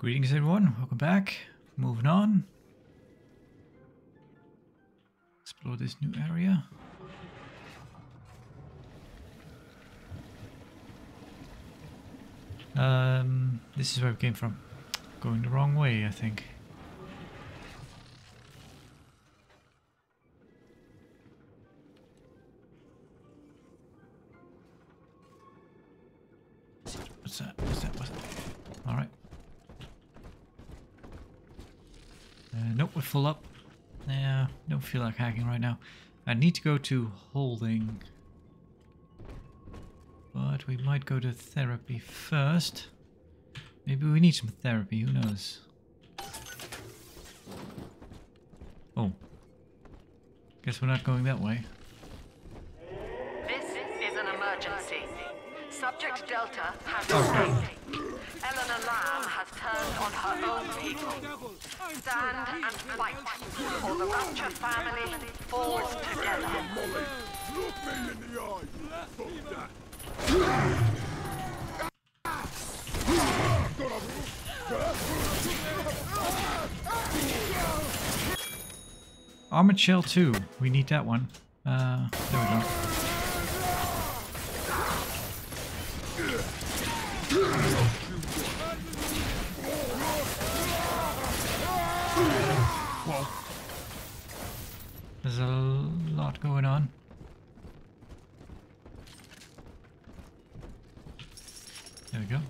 Greetings everyone, welcome back. Moving on. Explore this new area. This is where we came from. Going the wrong way, I think. What's that? What's that? What's that? Alright. Nope, we're full up. Yeah, don't feel like hacking right now. I need to go to holding. But we might go to therapy first. Maybe we need some therapy, who knows? Oh. Guess we're not going that way. This is an emergency. Subject Delta has escaped. Eleanor Lamb has turned on her own people. Stand and fight, or the Rapture family falls together. Look me in the eye! Fuck that! Armored Shell 2. We need that one. There we go. Whoa. There's a lot going on. There we go.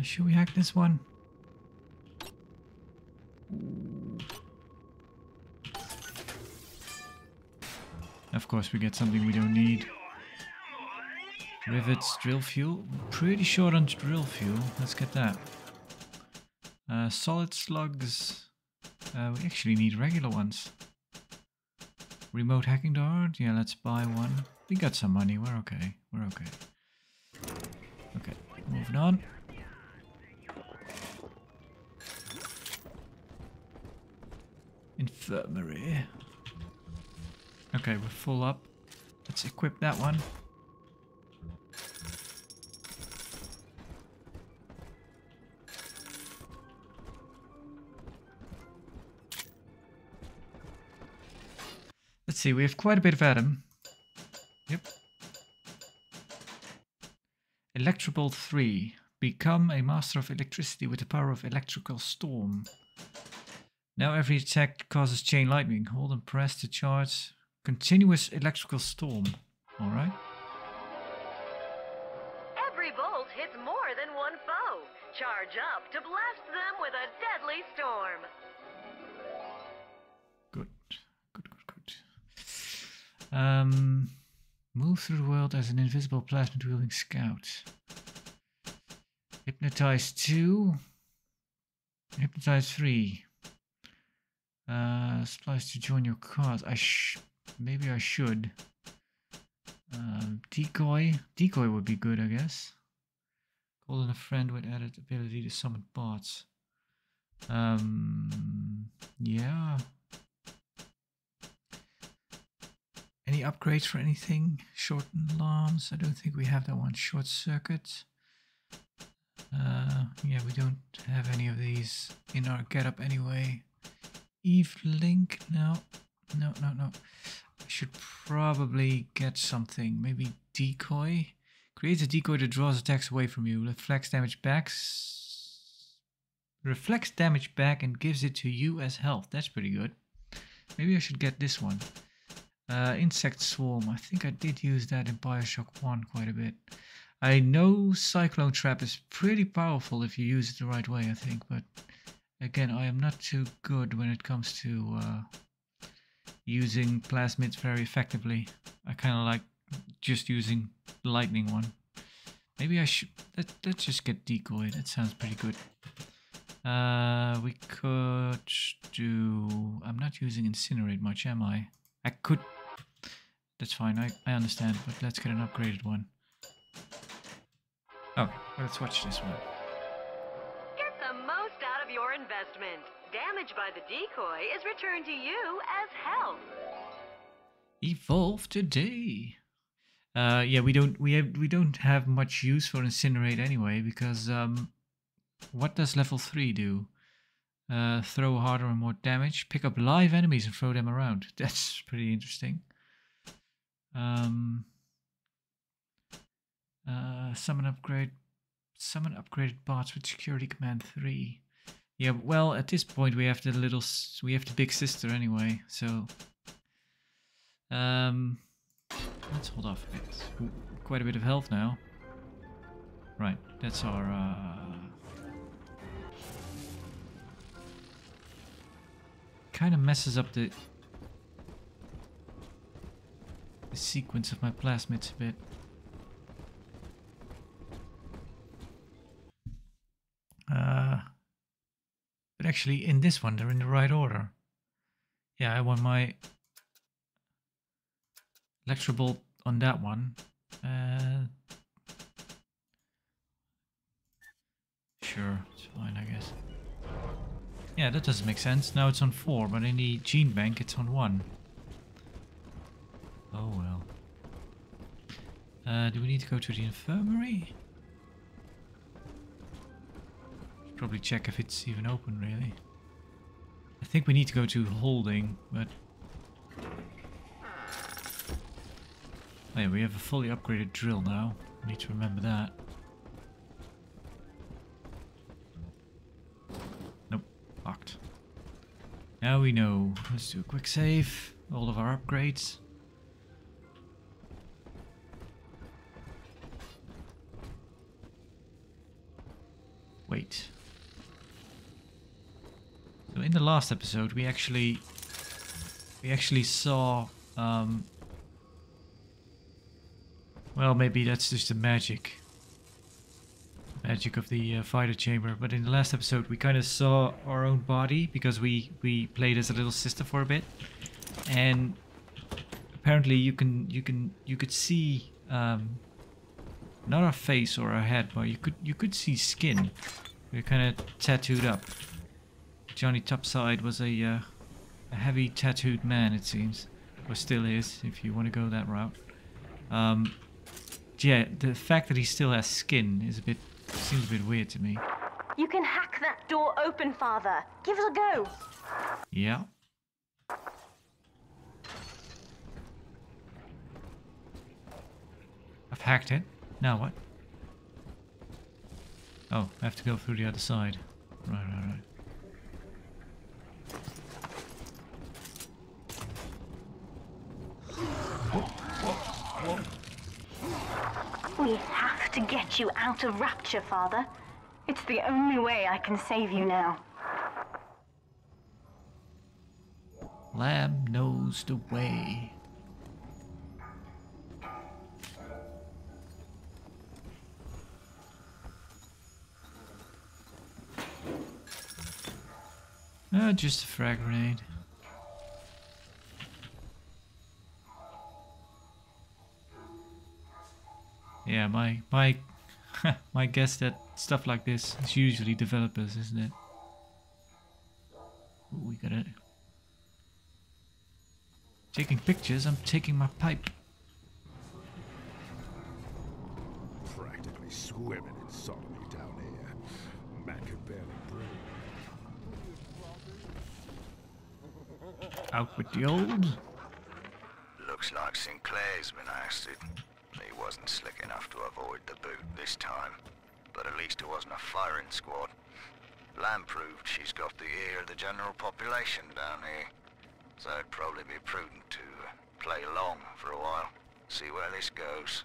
Should we hack this one? Of course we get something we don't need. Rivets, drill fuel. Pretty short on drill fuel. Let's get that. Solid slugs. We actually need regular ones. Remote hacking dart. Yeah, let's buy one. We got some money. We're okay. We're okay. Okay, moving on. Infirmary. Okay, we're full up. Let's equip that one. Let's see, we have quite a bit of Adam. Yep. Electrobolt 3. Become a master of electricity with the power of electrical storm. Now every attack causes chain lightning. Hold and press to charge continuous electrical storm. Alright. Every bolt hits more than one foe. Charge up to blast them with a deadly storm. Good. Good, good, good. Move through the world as an invisible plasmid wielding scout. Hypnotize 2. Hypnotize 3. Splice to join your cause. Maybe I should. Decoy. Decoy would be good, I guess. Call in a friend with added ability to summon bots. Yeah. Any upgrades for anything? Shorten alarms. I don't think we have that one. Short circuit. Yeah, we don't have any of these in our getup anyway. Eve Link? No. No, no, no. I should probably get something. Maybe Decoy? Creates a decoy that draws attacks away from you. Reflects damage back. Reflects damage back and gives it to you as health. That's pretty good. Maybe I should get this one. Insect Swarm. I think I did use that in BioShock 1 quite a bit. I know Cyclone Trap is pretty powerful if you use it the right way, I think, but again, I am not too good when it comes to using plasmids very effectively. I kind of like just using the lightning one. Maybe I should... Let's just get Decoy. That sounds pretty good. We could do... I'm not using Incinerate much, am I? I could... That's fine, I understand, but let's get an upgraded one. Okay, let's watch this one. Get the most out of your investment. Damage by the decoy is returned to you as health. Evolve today. Yeah, we don't have much use for incinerate anyway, because what does level 3 do? Throw harder and more damage. Pick up live enemies and throw them around. That's pretty interesting. Summon upgraded bots with security command 3. Yeah, well, at this point we have the big sister anyway, so let's hold off a bit. Ooh, quite a bit of health now. Right, that's our kind of messes up the sequence of my plasmids a bit. But actually in this one they're in the right order. Yeah, I want my Electrobolt on that one. Sure, it's fine, I guess. Yeah, that doesn't make sense. Now it's on 4, but in the gene bank it's on 1. Oh well. Do we need to go to the infirmary? Should probably check if it's even open, really. I think we need to go to holding, but... Oh yeah, we have a fully upgraded drill now. We need to remember that. Nope, locked. Now we know. Let's do a quick save. All of our upgrades. Wait. So in the last episode we actually saw well, maybe that's just the magic of the fighter chamber, but in the last episode we kind of saw our own body because we played as a little sister for a bit, and apparently you could see not our face or our head, but you could see skin. We're kind of tattooed up. Johnny Topside was a heavy tattooed man, it seems, or still is, if you want to go that route. Yeah, the fact that he still has skin is seems a bit weird to me. You can hack that door open, Father. Give it a go. Yeah. I've hacked it. Now what? Oh, I have to go through the other side. Right. Whoa. We have to get you out of Rapture, Father. It's the only way I can save you now. Lab knows the way. Just a frag grenade. Yeah, my my guess that stuff like this is usually developers, isn't it? Ooh, we got it. Taking pictures, I'm taking my pipe. Practically swimming in sodomy down here. Man could barely breathe. Out with the old. Looks like Sinclair's been ousted. He wasn't slick enough to avoid the boot this time, but at least it wasn't a firing squad. Lamb proved she's got the ear of the general population down here, so it'd probably be prudent to play along for a while, see where this goes.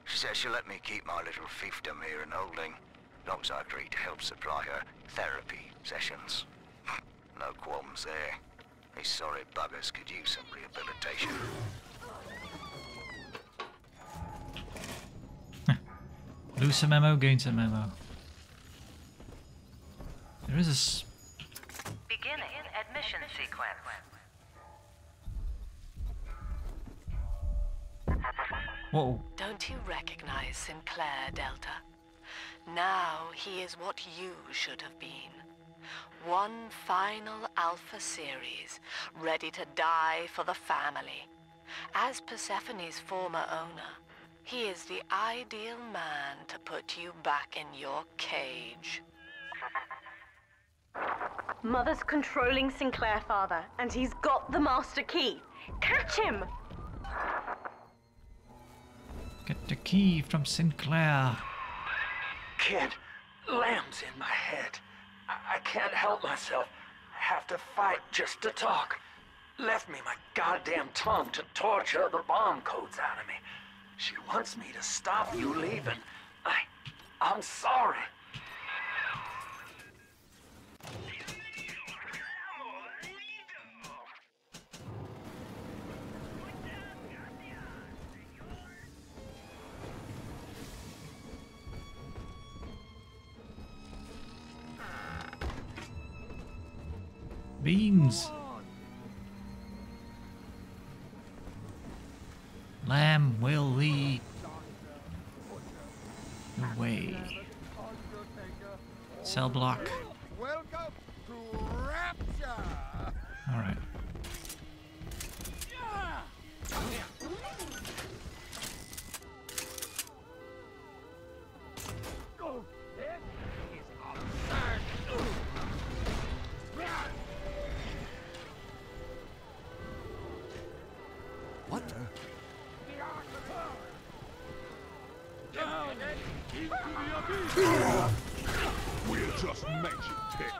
She says she'll let me keep my little fiefdom here in holding, long as I agree to help supply her therapy sessions. No qualms there. These sorry buggers could use some rehabilitation. Lose some ammo, gain some ammo. There is a Beginning admission sequence. Whoa. Don't you recognize Sinclair, Delta? Now he is what you should have been. One final Alpha series, ready to die for the family. As Persephone's former owner, He is the ideal man to put you back in your cage. Mother's controlling Sinclair, Father, and he's got the master key. Catch him! Get the key from Sinclair. Kid, lamb's in my head. I can't help myself. Have to fight just to talk. Left me my goddamn tongue to torture the bomb codes out of me. She wants me to stop you leaving. I'm sorry. Beans. Lamb will lead the way. Cell block. Welcome to Rapture! Alright. What the? We're just magic tech.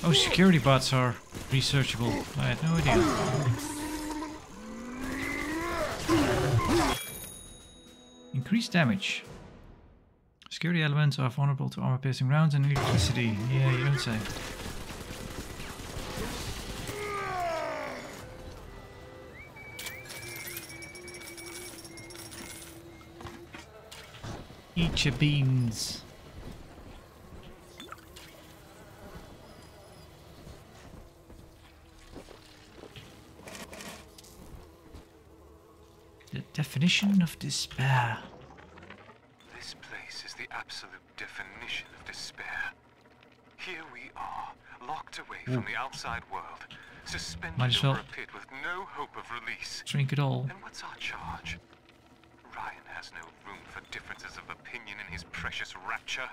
Oh, security bots are researchable. I had no idea. Increased damage. Security elements are vulnerable to armor-piercing rounds and electricity. Yeah, you don't say. Eat your beans. The definition of despair. This place is the absolute definition of despair. Here we are, locked away from the outside world, suspended Might as well over a pit with no hope of release. drink it all. And what's our charge? Ryan has no room for differences of opinion in his precious Rapture.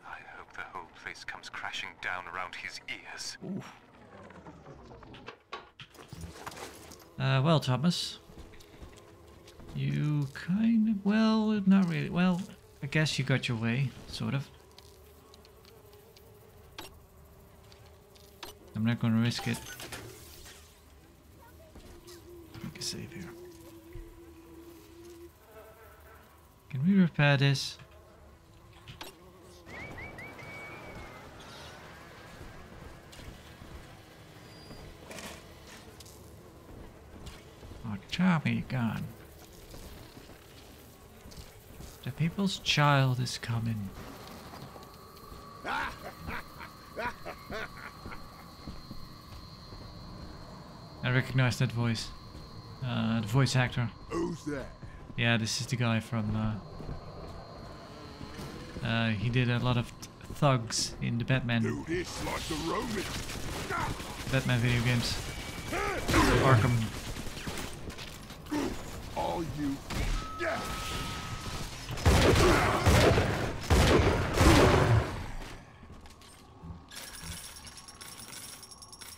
I hope the whole place comes crashing down around his ears. Well, Thomas. You kind of, well, not really. Well, I guess you got your way, sort of. I'm not going to risk it. Make a save here. Can we repair this? Oh, Tommy gone. The people's child is coming. I recognize that voice. The voice actor. Who's that? Yeah, this is the guy from... he did a lot of thugs in the Batman Do this like the Romans. Batman video games. Arkham. Are you? Yeah.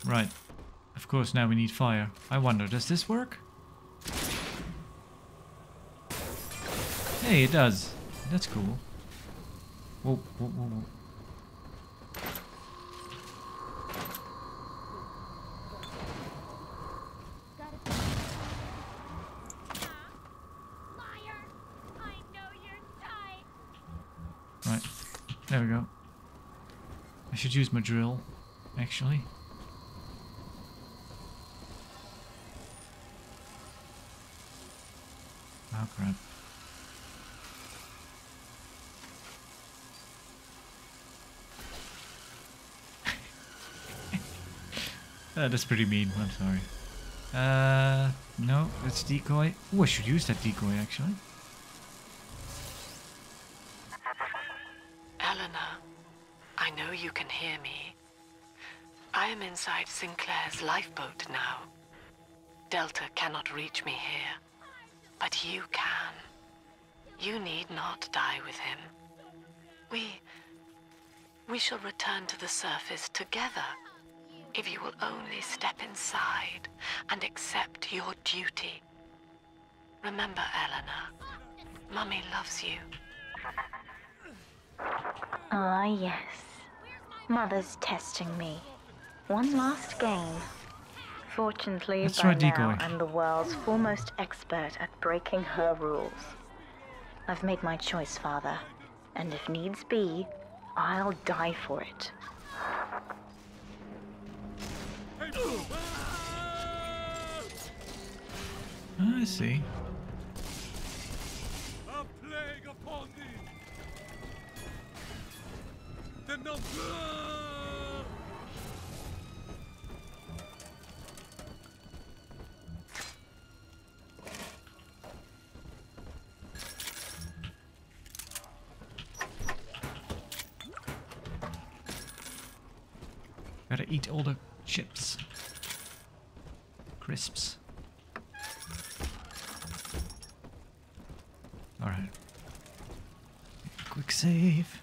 Right. Of course, now we need fire. I wonder, does this work? Hey, it does. That's cool. Whoa, whoa, whoa, whoa. Right. There we go. I should use my drill, actually. Oh crap. That's pretty mean, I'm sorry. No, that's decoy. Oh, I should use that decoy actually. Eleanor, I know you can hear me. I am inside Sinclair's lifeboat now. Delta cannot reach me here, but you can. You need not die with him. We shall return to the surface together, if you will only step inside and accept your duty. Remember, Eleanor, Mummy loves you. Ah, yes. Mother's testing me. One last game. Fortunately, Let's by try now, decoy. I'm the world's foremost expert at breaking her rules. I've made my choice, Father, and if needs be, I'll die for it. I see. A plague upon thee! The number! Gotta eat all the chips. Crisps. Alright. Quick save.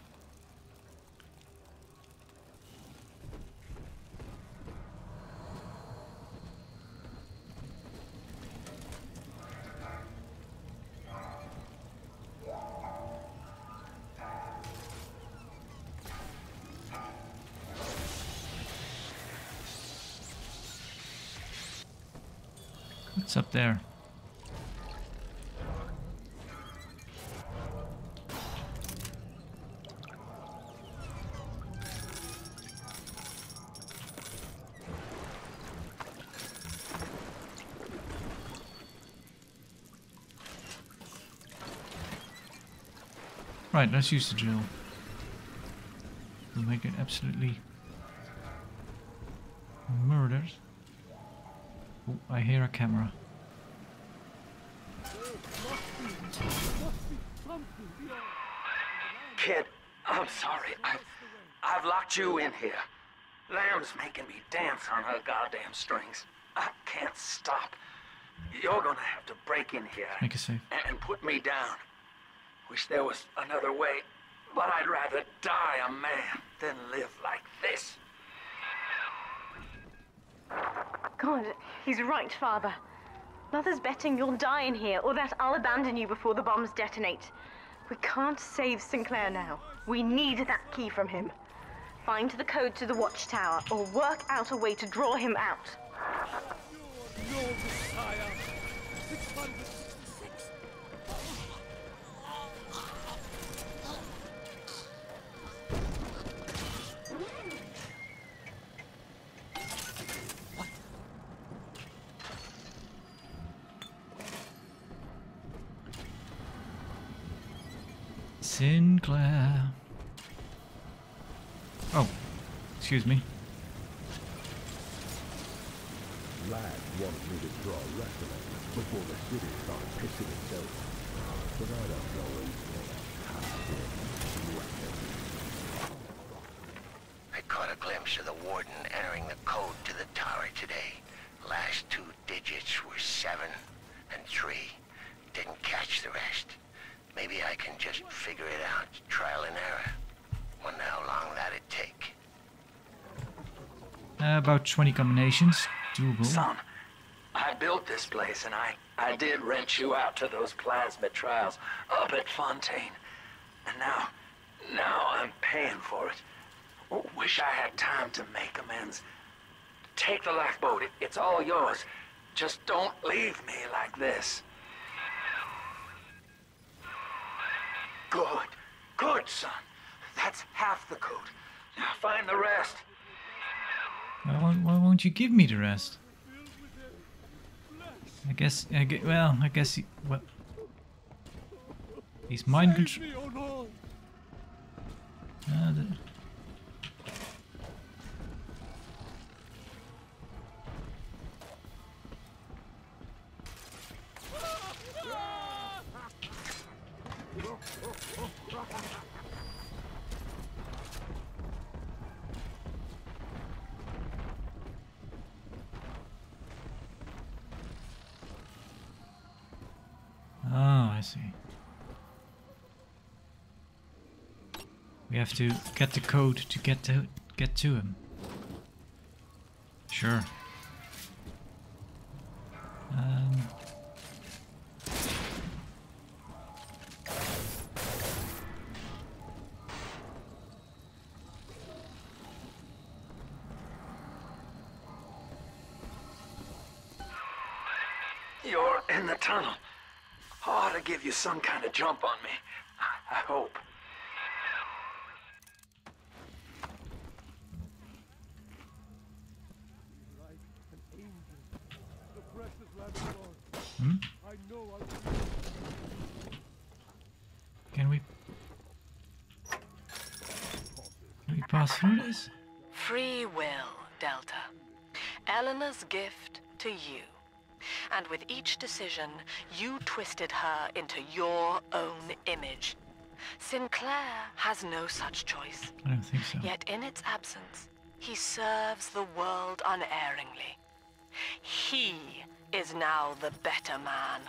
What's up there? Right, let's use the drill. We'll make it absolutely murdered. Oh, I hear a camera. Kid, I'm sorry. I've locked you in here. Lamb's making me dance on her goddamn strings. I can't stop. You're gonna have to break in here Make a save. and put me down. Wish there was another way, but I'd rather die a man than live like this. God, he's right, Father. Mother's betting you'll die in here, or that I'll abandon you before the bombs detonate. We can't save Sinclair now. We need that key from him. Find the code to the watchtower, or work out a way to draw him out. No, Messiah! 666! Sinclair. Oh, excuse me. Lad wanted me to draw wrestling before the city started pissing itself. But I don't know anything. I caught a glimpse of the warden entering the code to the tower today. Last two digits were 7 and 3. Didn't catch the rest. Maybe I can just figure it out, trial and error. Wonder how long that'd take. About 20 combinations. Doable. Son, I built this place and I did rent you out to those plasmid trials up at Fontaine. And now I'm paying for it. Wish I had time to make amends. Take the lifeboat, it's all yours. Just don't leave me like this. Good, son. That's half the code. Now find the rest. Why won't you give me the rest? I guess he's mind control. Oh, I see. We have to get the code to get to him. Sure. You're in the tunnel. I ought to give you some kind of jump on me. I hope. Hmm? Can we pass through this? Free will, Delta. Eleanor's gift to you. And with each decision, you twisted her into your own image. Sinclair has no such choice. I don't think so. Yet in its absence, he serves the world unerringly. He is now the better man.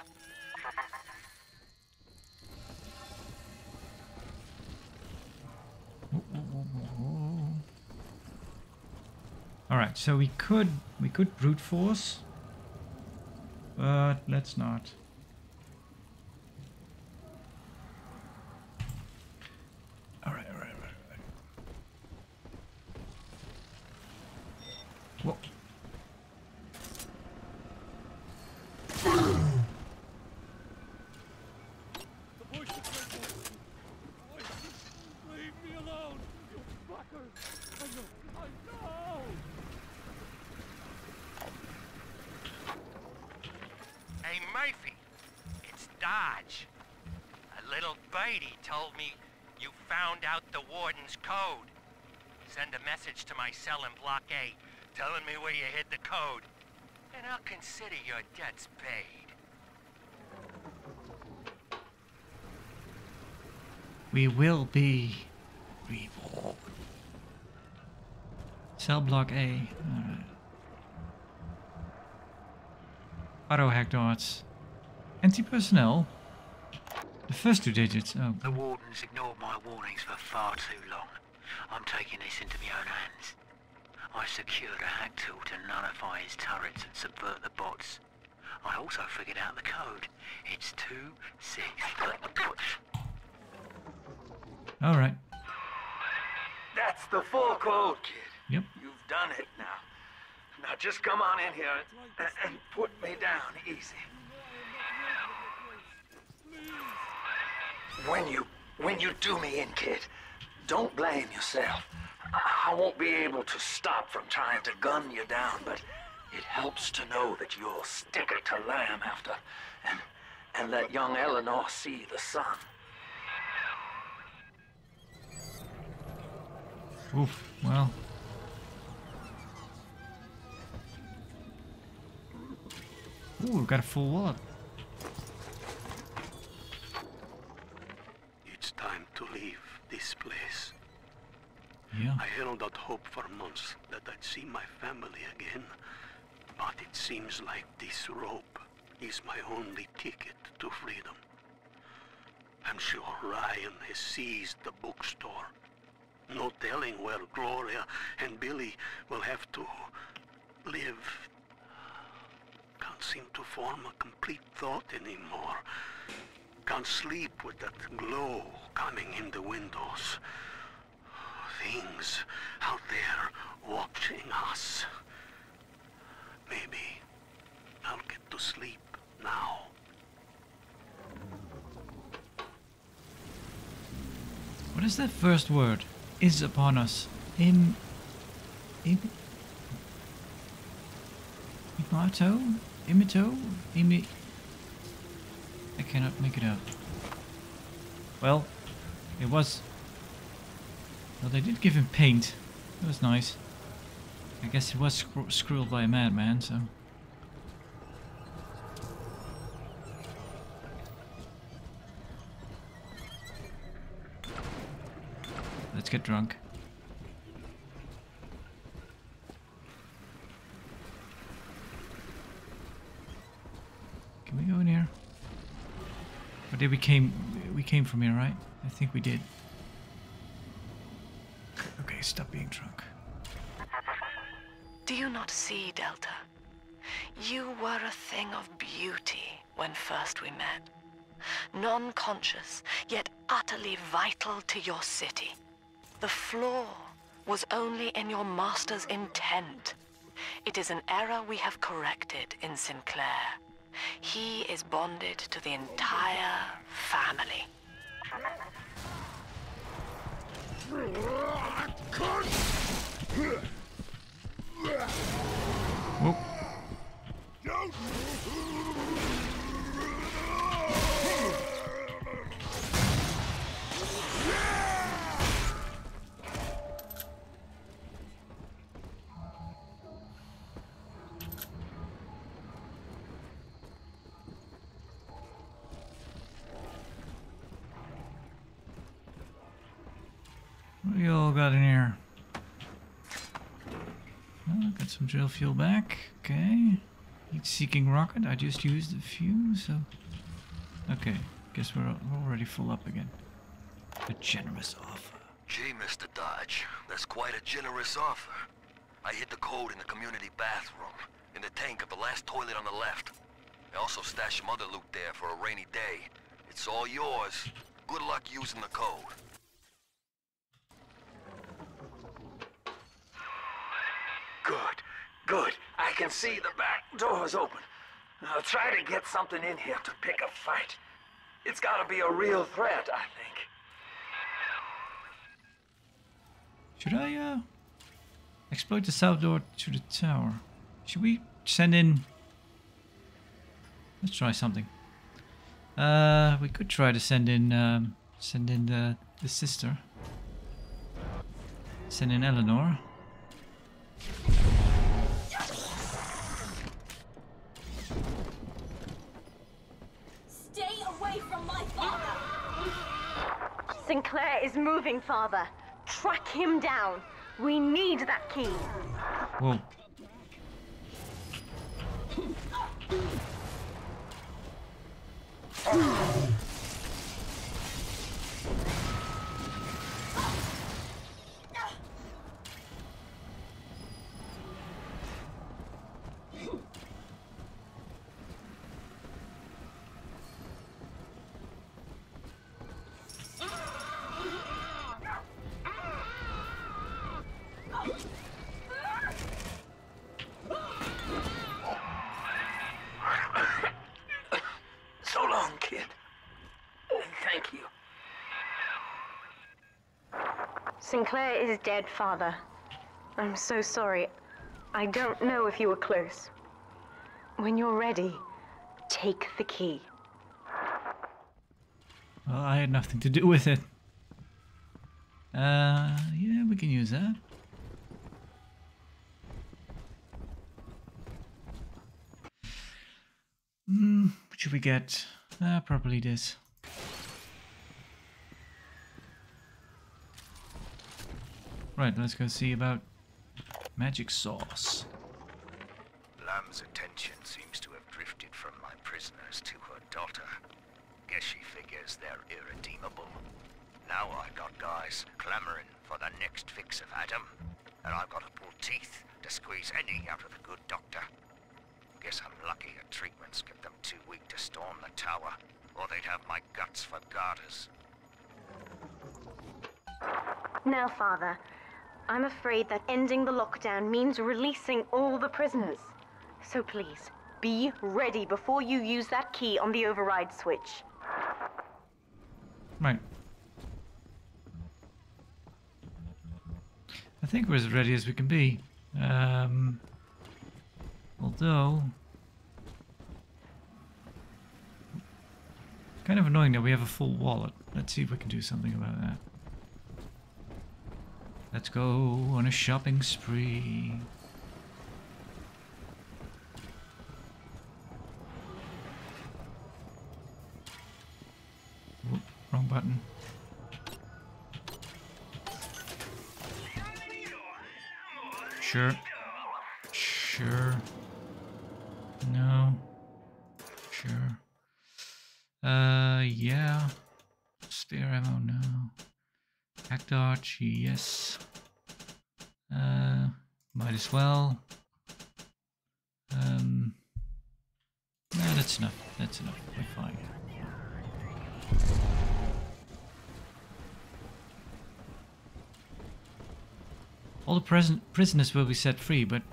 Alright, so we could brute force, but let's not. Alright. Whoa. Leave me alone, you fuckers! I know! Hey, Murphy, it's Dodge. A little birdie told me you found out the warden's code. Send a message to my cell in Block A, telling me where you hid the code, and I'll consider your debts paid. We will be reborn. Cell block A. Alright. Auto hack darts. Anti-personnel. The first 2 digits. Oh. The warden's ignored my warnings for far too long. I'm taking this into my own hands. I secured a hack tool to nullify his turrets and subvert the bots. I also figured out the code. It's 26. Alright. That's the full code, kid. Yep. You've done it now. Now just come on in here and put me down easy. When you do me in, kid, don't blame yourself. I won't be able to stop from trying to gun you down, but it helps to know that you'll stick it to Lamb after and let young Eleanor see the sun. Oof, well. Ooh, we've got a full wallet. It's time to leave this place. Yeah. I held out hope for months that I'd see my family again, but it seems like this rope is my only ticket to freedom. I'm sure Ryan has seized the bookstore. No telling where Gloria and Billy will have to live. Can't seem to form a complete thought anymore. Can't sleep with that glow coming in the windows. Things out there watching us. Maybe I'll get to sleep now. What is that first word? Is upon us. Imito? I cannot make it out. Well, it was... Well, they did give him paint. That was nice. I guess he was screwed by a madman, so... Let's get drunk. Can we go in here? Did we came from here, right? I think we did. Okay, stop being drunk. Do you not see, Delta? You were a thing of beauty when first we met. Non-conscious, yet utterly vital to your city. The flaw was only in your master's intent. It is an error we have corrected in Sinclair. He is bonded to the entire family. Whoop. What do you all got in here? Oh, got some drill fuel back. Okay. Heat-seeking rocket. I just used a few, so... Okay. Guess we're already full up again. A generous offer. Gee, Mr. Dodge, that's quite a generous offer. I hid the code in the community bathroom, in the tank of the last toilet on the left. I also stashed some other loot there for a rainy day. It's all yours. Good luck using the code. Good, good. I can see the back door's open. I'll try to get something in here to pick a fight. It's gotta be a real threat, I think. Should I, exploit the south door to the tower? Should we send in... Let's try something. We could try to send in the sister. Send in Eleanor. Stay away from my father! Sinclair is moving, Father. Track him down. We need that key. Whoa. So long, kid. Thank you. Sinclair is dead, Father. I'm so sorry. I don't know if you were close. When you're ready, take the key. Well, I had nothing to do with it. Yeah, we can use that. What should we get? Probably this. Right, let's go see about magic sauce. Lamb's attention seems to have drifted from my prisoners to her daughter. Guess she figures they're irredeemable. Now I got guys clamoring for the next fix of Adam, and I've got to pull teeth to squeeze any out of the good doctor. Guess I'm lucky her treatments kept them too weak to storm the tower, or they'd have my guts for garters. Now, Father, I'm afraid that ending the lockdown means releasing all the prisoners. So please, be ready before you use that key on the override switch. Right. I think we're as ready as we can be. Although... kind of annoying that we have a full wallet. Let's see if we can do something about that. Let's go on a shopping spree. Whoop, wrong button. Sure. Sure. No. Sure. Yeah. Spare ammo, no. Hack dart, yes. Might as well. No, that's enough. That's enough. We're fine. All the prisoners will be set free, but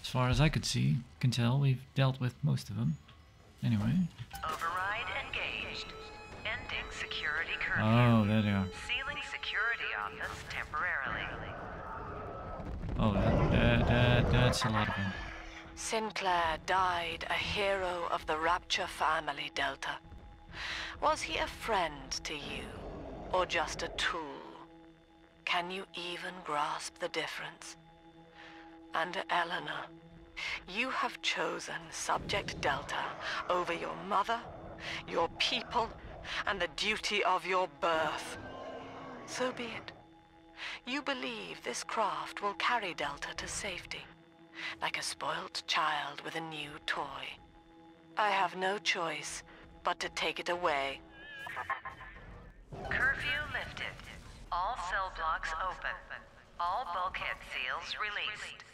as far as I can tell, we've dealt with most of them. Anyway. Override engaged. Ending security curfew. Oh, there they are. Sealing security office temporarily. Oh, that's a lot of them. Sinclair died a hero of the Rapture family, Delta. Was he a friend to you, or just a tool? Can you even grasp the difference? And Eleanor, you have chosen Subject Delta over your mother, your people, and the duty of your birth. So be it. You believe this craft will carry Delta to safety, like a spoilt child with a new toy. I have no choice but to take it away. Curfew lifted. All cell blocks open. All bulkhead seals released.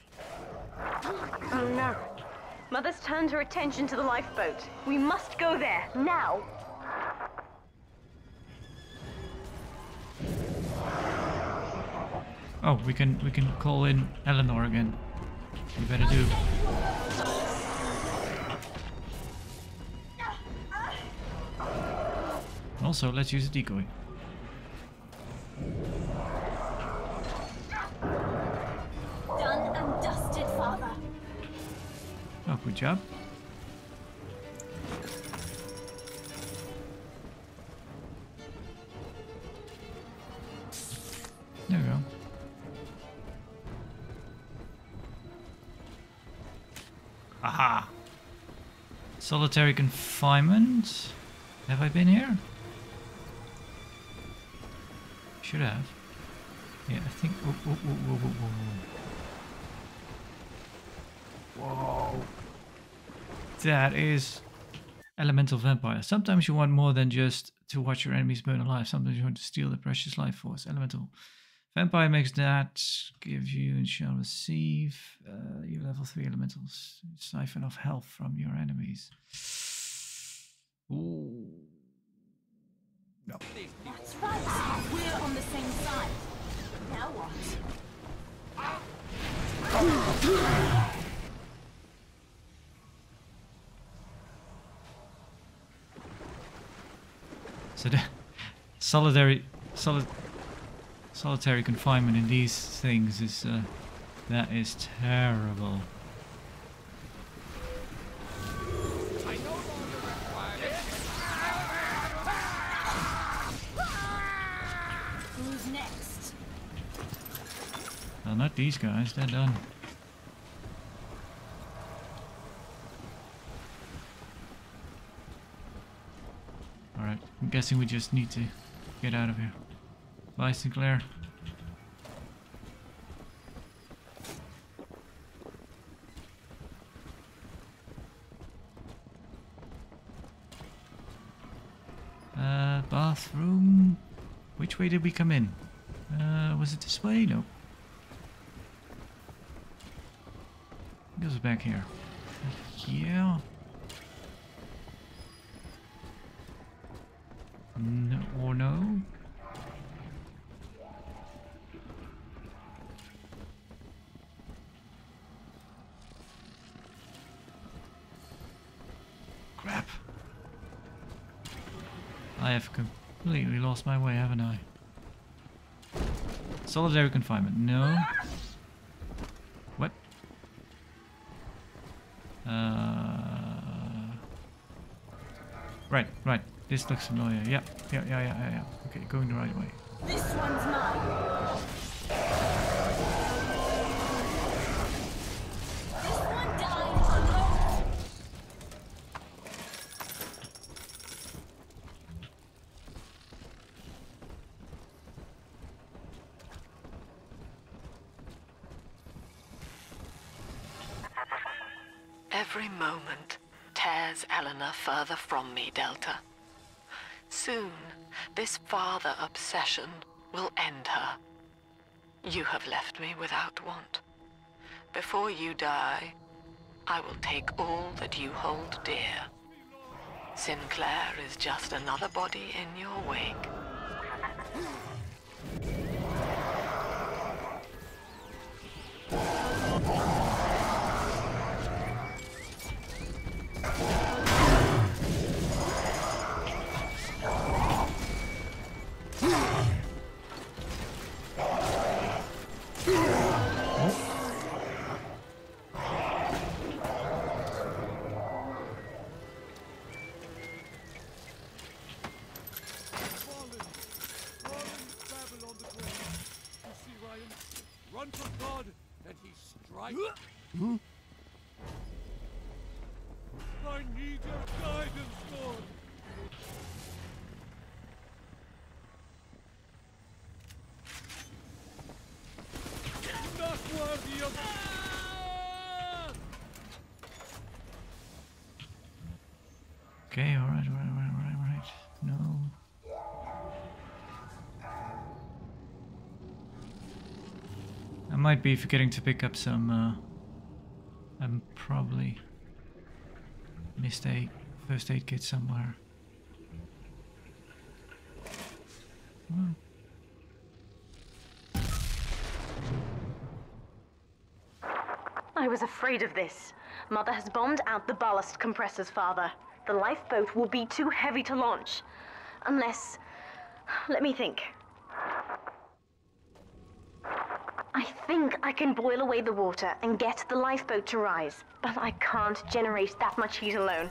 Oh no. Mother's turned her attention to the lifeboat. We must go there, now! Oh, we can call in Eleanor again. We better do. Also, let's use a decoy. Done and dusted, Father. Oh, good job. There we go. Aha! Solitary confinement. Have I been here? Should have. Yeah, I think. Whoa, whoa, whoa, whoa, whoa, whoa. Whoa. That is elemental vampire. Sometimes you want more than just to watch your enemies burn alive. Sometimes you want to steal the precious life force. Elemental vampire makes that. Give you and shall receive. You level 3 elementals. Siphon off health from your enemies. Ooh. No. That's right. We're on the same side. Now what? So the solitary confinement in these things is that is terrible. Who's next? Well, not these guys. They're done. Alright, I'm guessing we just need to get out of here. Bye, Sinclair. Bathroom. Which way did we come in? Was it this way? No. It goes back here. Yeah. No or no? Crap. I have completely lost my way, haven't I? Solitary confinement. No. What? Right. This looks familiar. Yeah. Okay, going the right way. This one's mine. This one died alone. Every moment tears Eleanor further from me, Delta. Soon, this father obsession will end her. You have left me without want. Before you die, I will take all that you hold dear. Sinclair is just another body in your wake. Run from God, and he strikes. I need your guidance, Lord. Not worthy of. Okay, alright. No. I might be forgetting to pick up some, I'm probably missed a first aid kit somewhere. Oh. I was afraid of this. Mother has bombed out the ballast compressors, Father. The lifeboat will be too heavy to launch. Unless... let me think. I think I can boil away the water and get the lifeboat to rise, but I can't generate that much heat alone.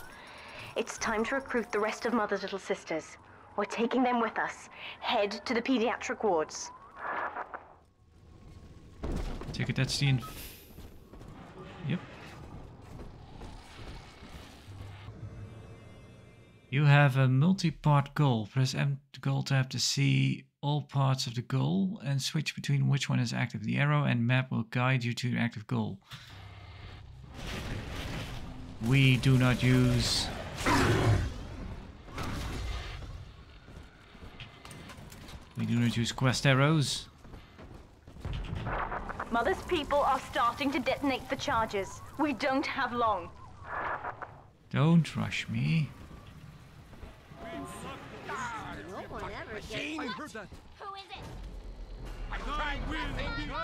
It's time to recruit the rest of Mother's little sisters. We're taking them with us. Head to the pediatric wards. Take it, that's the Yep. You have a multi-part goal. Press M goal tab to see all parts of the goal and switch between which one is active. The arrow and map will guide you to the active goal. We do not use... we do not use quest arrows. Mother's people are starting to detonate the charges. We don't have long. Don't rush me. I heard that. Who is it? Thy will be a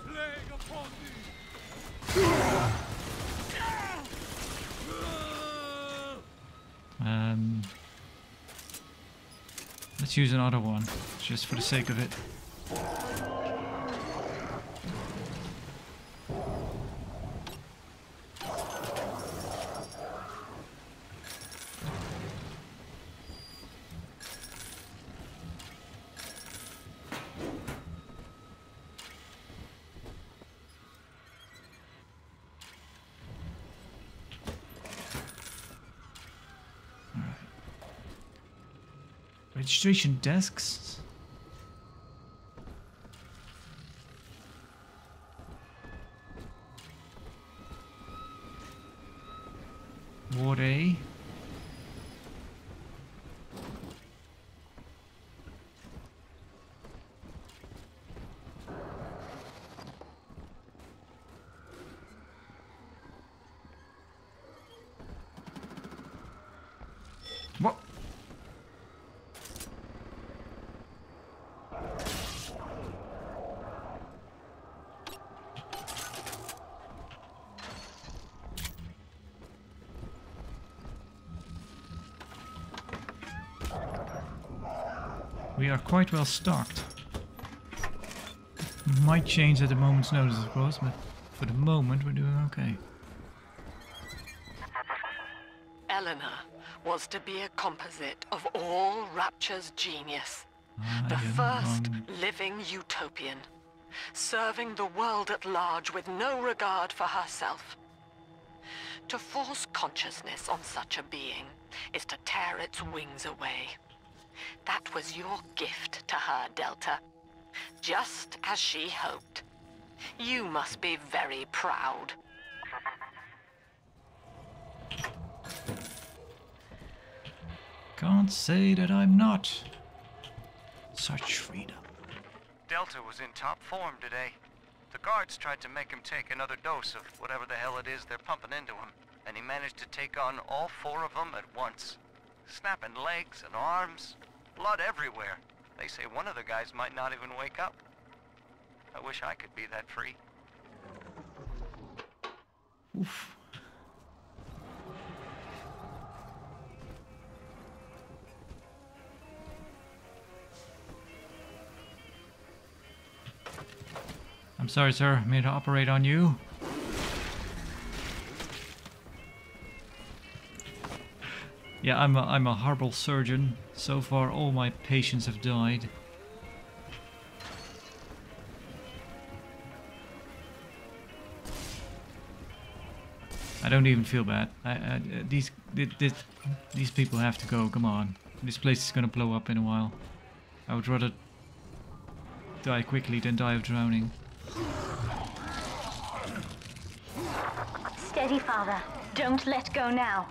plague upon thee. Let's use another one, just for the sake of it. Registration desks. Ward A. What? We are quite well stocked. Might change at a moment's notice, of course, but for the moment we're doing okay. Eleanor was to be a composite of all Rapture's genius. The first living utopian, serving the world at large with no regard for herself. To force consciousness on such a being is to tear its wings away. That was your gift to her, Delta. Just as she hoped. You must be very proud. Can't say that I'm not. Such freedom. Delta was in top form today. The guards tried to make him take another dose of whatever the hell it is they're pumping into him, and he managed to take on all 4 of them at once. Snapping legs and arms, blood everywhere. They say one of the guys might not even wake up. I wish I could be that free. Oof. I'm sorry, sir. I'm here to operate on you. Yeah, I'm a horrible surgeon. So far, all my patients have died. I don't even feel bad. These people have to go. Come on, this place is gonna blow up in a while. I would rather die quickly than die of drowning. Steady, Father. Don't let go now.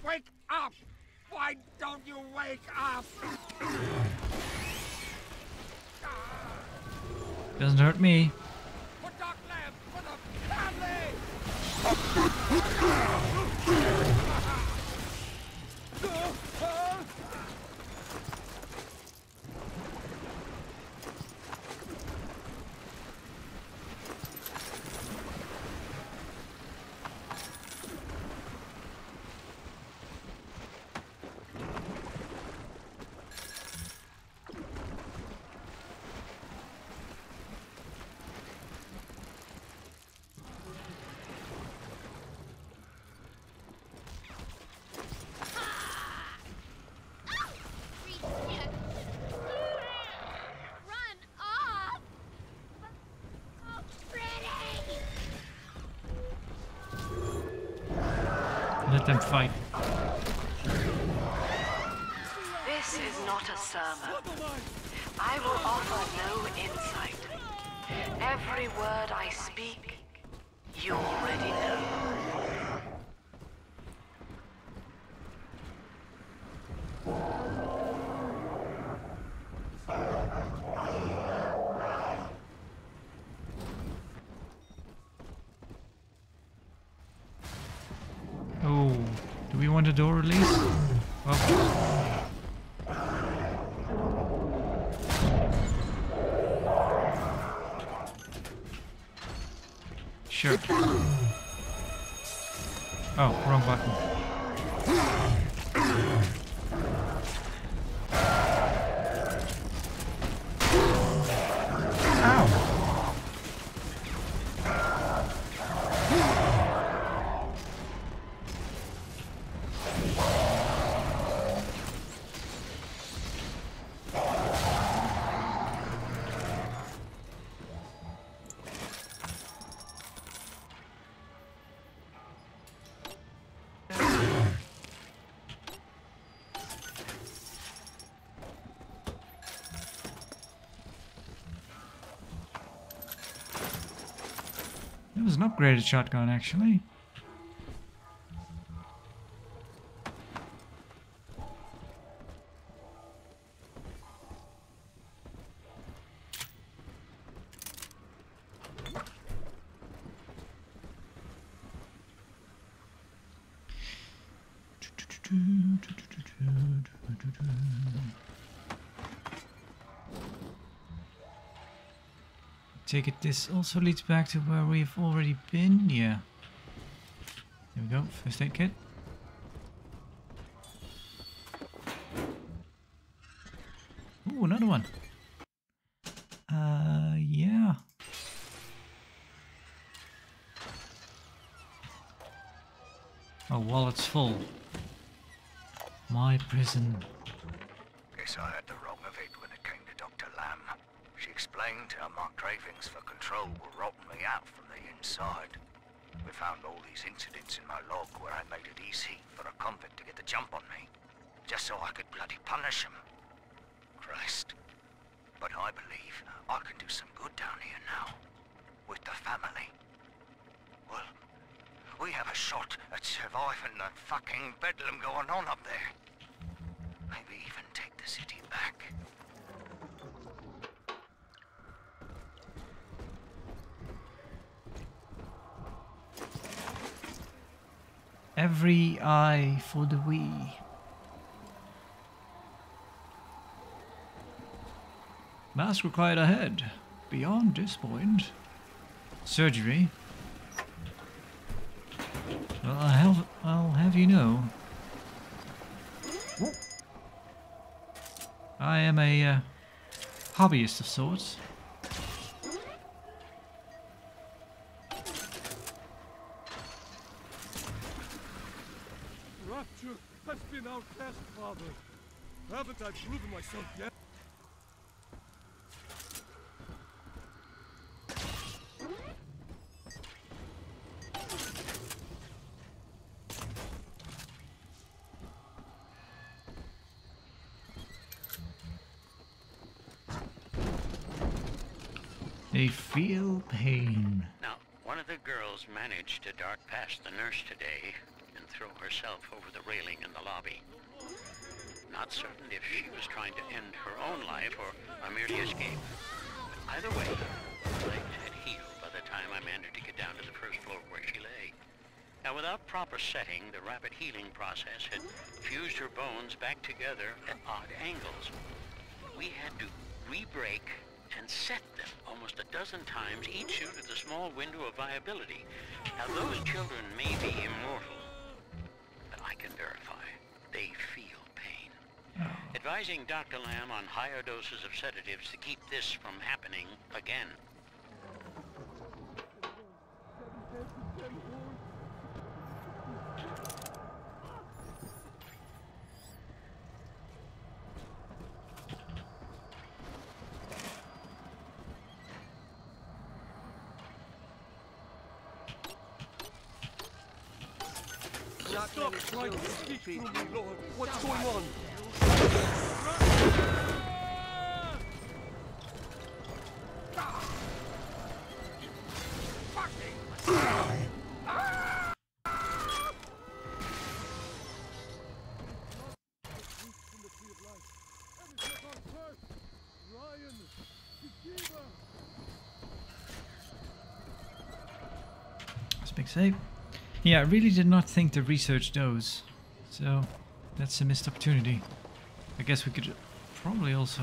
Wake up! Why don't you wake up? Doesn't hurt me. Put Doc Lamb for the family! Let them fight. This is not a sermon. I will offer no insight. Every word I speak, you already know. Oh, do we want a door release? Well, sure. Oh, wrong button. Ow! It was an upgraded shotgun, actually. Take it, this also leads back to where we've already been. Yeah. There we go. First aid kit. Ooh, another one. Yeah. Oh, wallet's full. My prison. Guess I had the wrong of it when it came to Dr. Lamb. She explained plain tell my cravings for control were rotting me out from the inside. We found all these incidents in my log where I made it easy for a convict to get the jump on me, just so I could bloody punish him. Christ. But I believe I can do some good down here now, with the family. Well, we have a shot at surviving that fucking bedlam going on up there. Maybe even take the city back. Every eye for the Wii. Mask required ahead. Beyond this point. Surgery. Well, I'll have you know. I am a hobbyist of sorts. Rapture has been outcast, Father. Haven't I proven myself yet? They feel pain. Now, one of the girls managed to dart past the nurse today and throw herself over the railing in the lobby. Not certain if she was trying to end her own life or merely escape. But either way, her legs had healed by the time I managed to get down to the first floor where she lay. Now, without proper setting, the rapid healing process had fused her bones back together at odd angles. We had to re-break and set them almost a dozen times, each due to the small window of viability. Now, those children may be immortal, but I can verify they feel pain. Advising Dr. Lamb on higher doses of sedatives to keep this from happening again. Stop trying to speak through me, Lord. What's going on? That's a big save. Yeah, I really did not think to research those, so that's a missed opportunity. I guess we could probably also...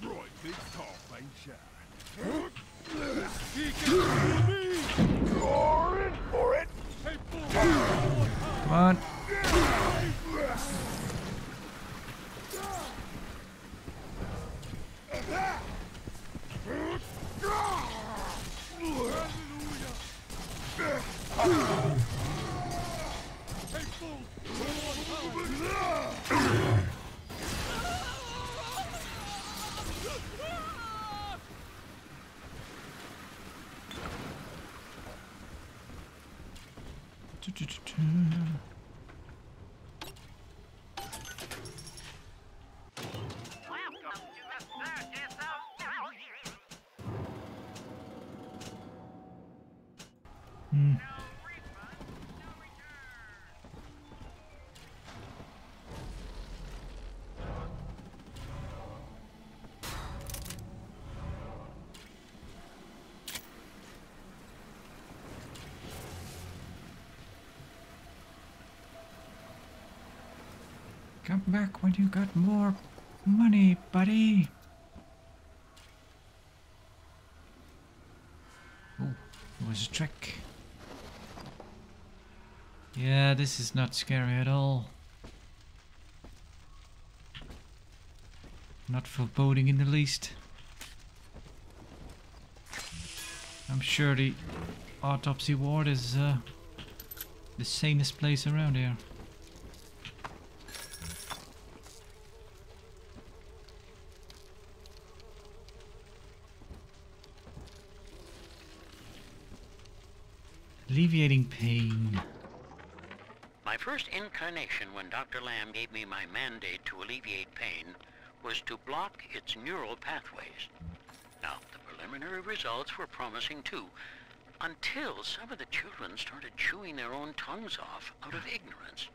Right, big top ain't shy. He can me! You're in for it! Hey, fool! Come on! Come back when you got more money, buddy. Oh, it was a trick. Yeah, this is not scary at all. Not foreboding in the least. I'm sure the autopsy ward is The sanest place around here. Alleviating pain. My first incarnation when Dr. Lamb gave me my mandate to alleviate pain was to block its neural pathways. Now, the preliminary results were promising too, until some of the children started chewing their own tongues off out of ignorance.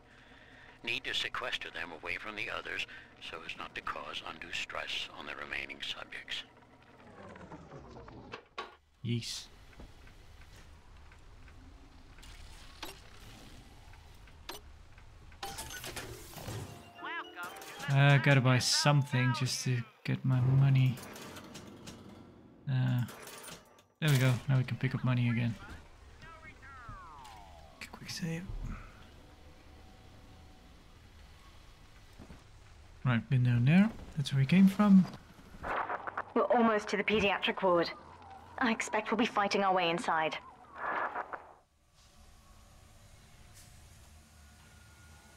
Need to sequester them away from the others so as not to cause undue stress on the remaining subjects. Yes. I gotta buy something just to get my money. There we go. Now we can pick up money again. Quick save. Right, been down there. That's where we came from. We're almost to the pediatric ward. I expect we'll be fighting our way inside.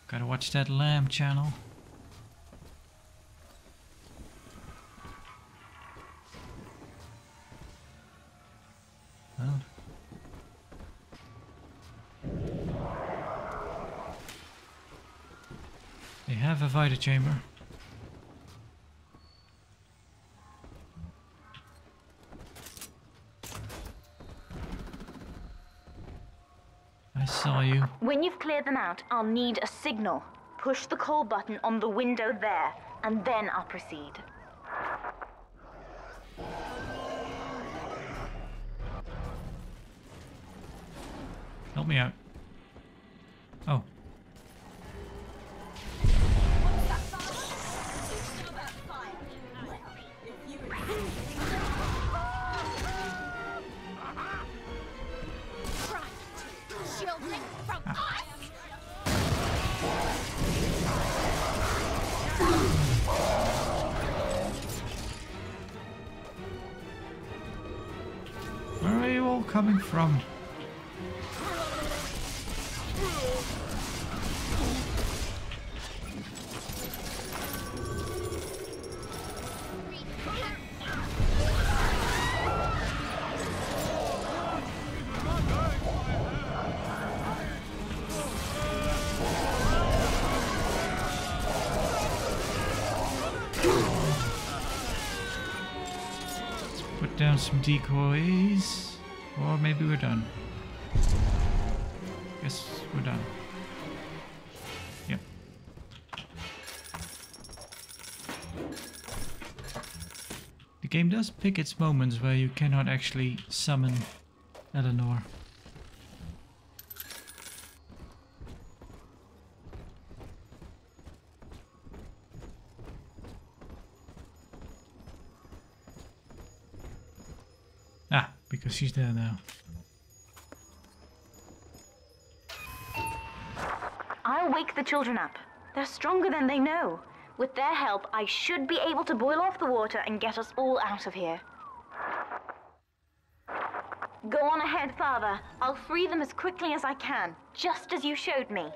Gotta watch that Lamb channel. Well. They have a Vita chamber. I saw you. When you've cleared them out, I'll need a signal. Push the call button on the window there, and then I'll proceed. Help me out. Oh. Where are you all coming from? Put down some decoys, or maybe we're done. Guess we're done. Yep. The game does pick its moments where you cannot actually summon Eleanor. Ah, because she's there now. I'll wake the children up. They're stronger than they know. With their help, I should be able to boil off the water and get us all out of here. Go on ahead, Father. I'll free them as quickly as I can, just as you showed me.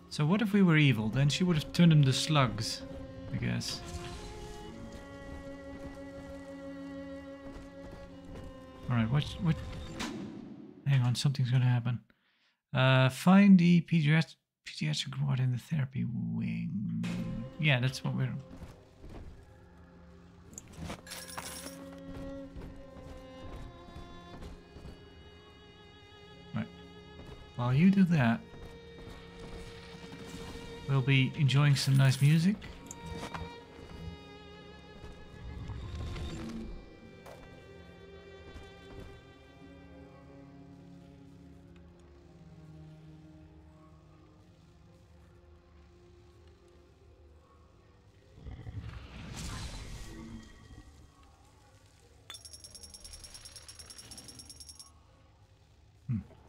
So what if we were evil? Then she would have turned them to slugs, I guess. Alright, what? Hang on, something's gonna happen. Find the pediatric ward in the therapy wing. Yeah, that's what we're... Right. While you do that, we'll be enjoying some nice music.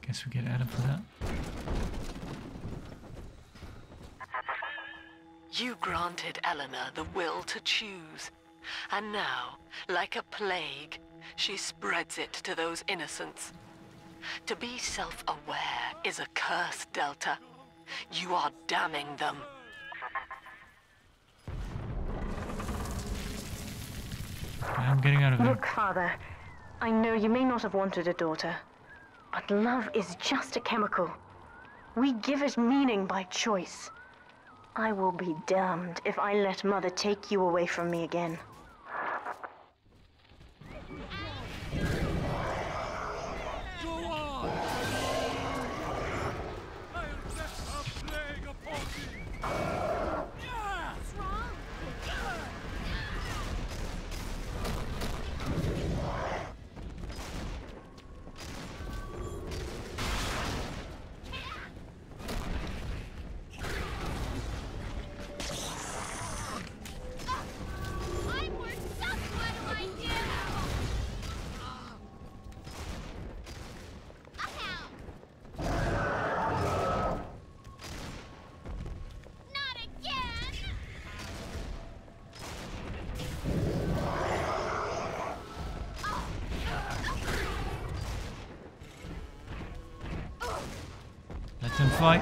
Guess we get Adam for that. You granted Eleanor the will to choose. And now, like a plague, she spreads it to those innocents. To be self-aware is a curse, Delta. You are damning them. I'm getting out of here. Look, Father, I know you may not have wanted a daughter, but love is just a chemical. We give it meaning by choice. I will be damned if I let Mother take you away from me again. Let them fight.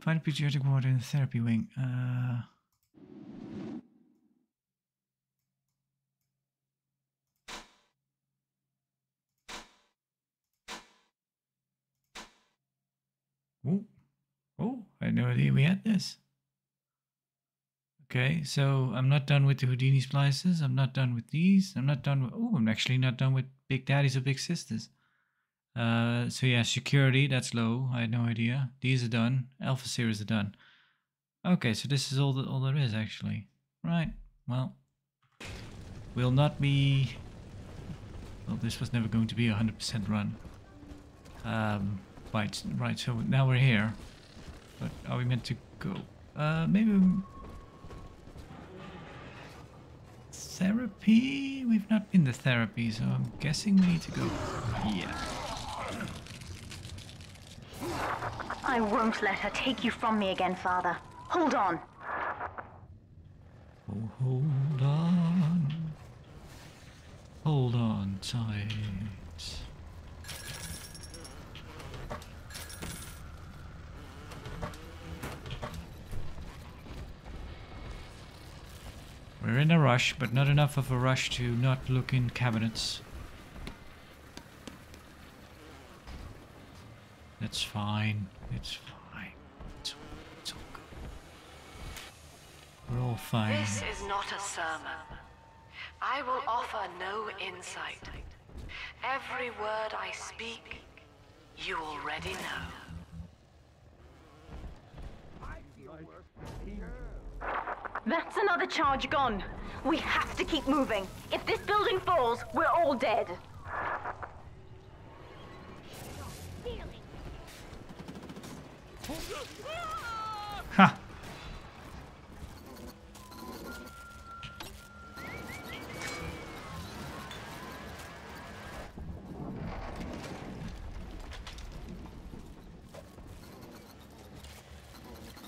Find a pediatric ward in the therapy wing. Oh, I had no idea we had this. Okay, so I'm not done with the Houdini Splicers. I'm not done with these. I'm not done with... Oh, I'm actually not done with Big Daddies or Big Sisters. So yeah, security, that's low. I had no idea. These are done. Alpha series are done. Okay, so this is all there is, actually. Right, well. Will not be... Well, this was never going to be a 100% run. Right, so now we're here. But are we meant to go? Maybe... Therapy? We've not been to therapy, so I'm guessing we need to go. Yeah. I won't let her take you from me again, Father. Hold on. Oh, hold on. Hold on tight. We're in a rush, but not enough of a rush to not look in cabinets. That's fine. It's fine. It's all good. We're all fine. This is not a sermon. I will offer no insight. Every word I speak, you already know. That's another charge gone. We have to keep moving. If this building falls, we're all dead. Ha!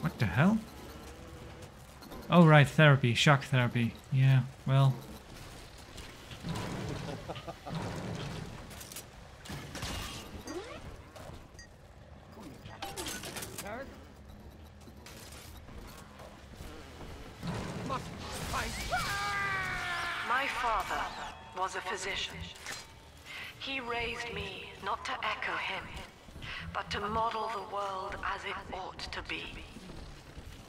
What the hell? Oh right, therapy, shock therapy. Yeah, well. My father was a physician. He raised me not to echo him, but to model the world as it ought to be.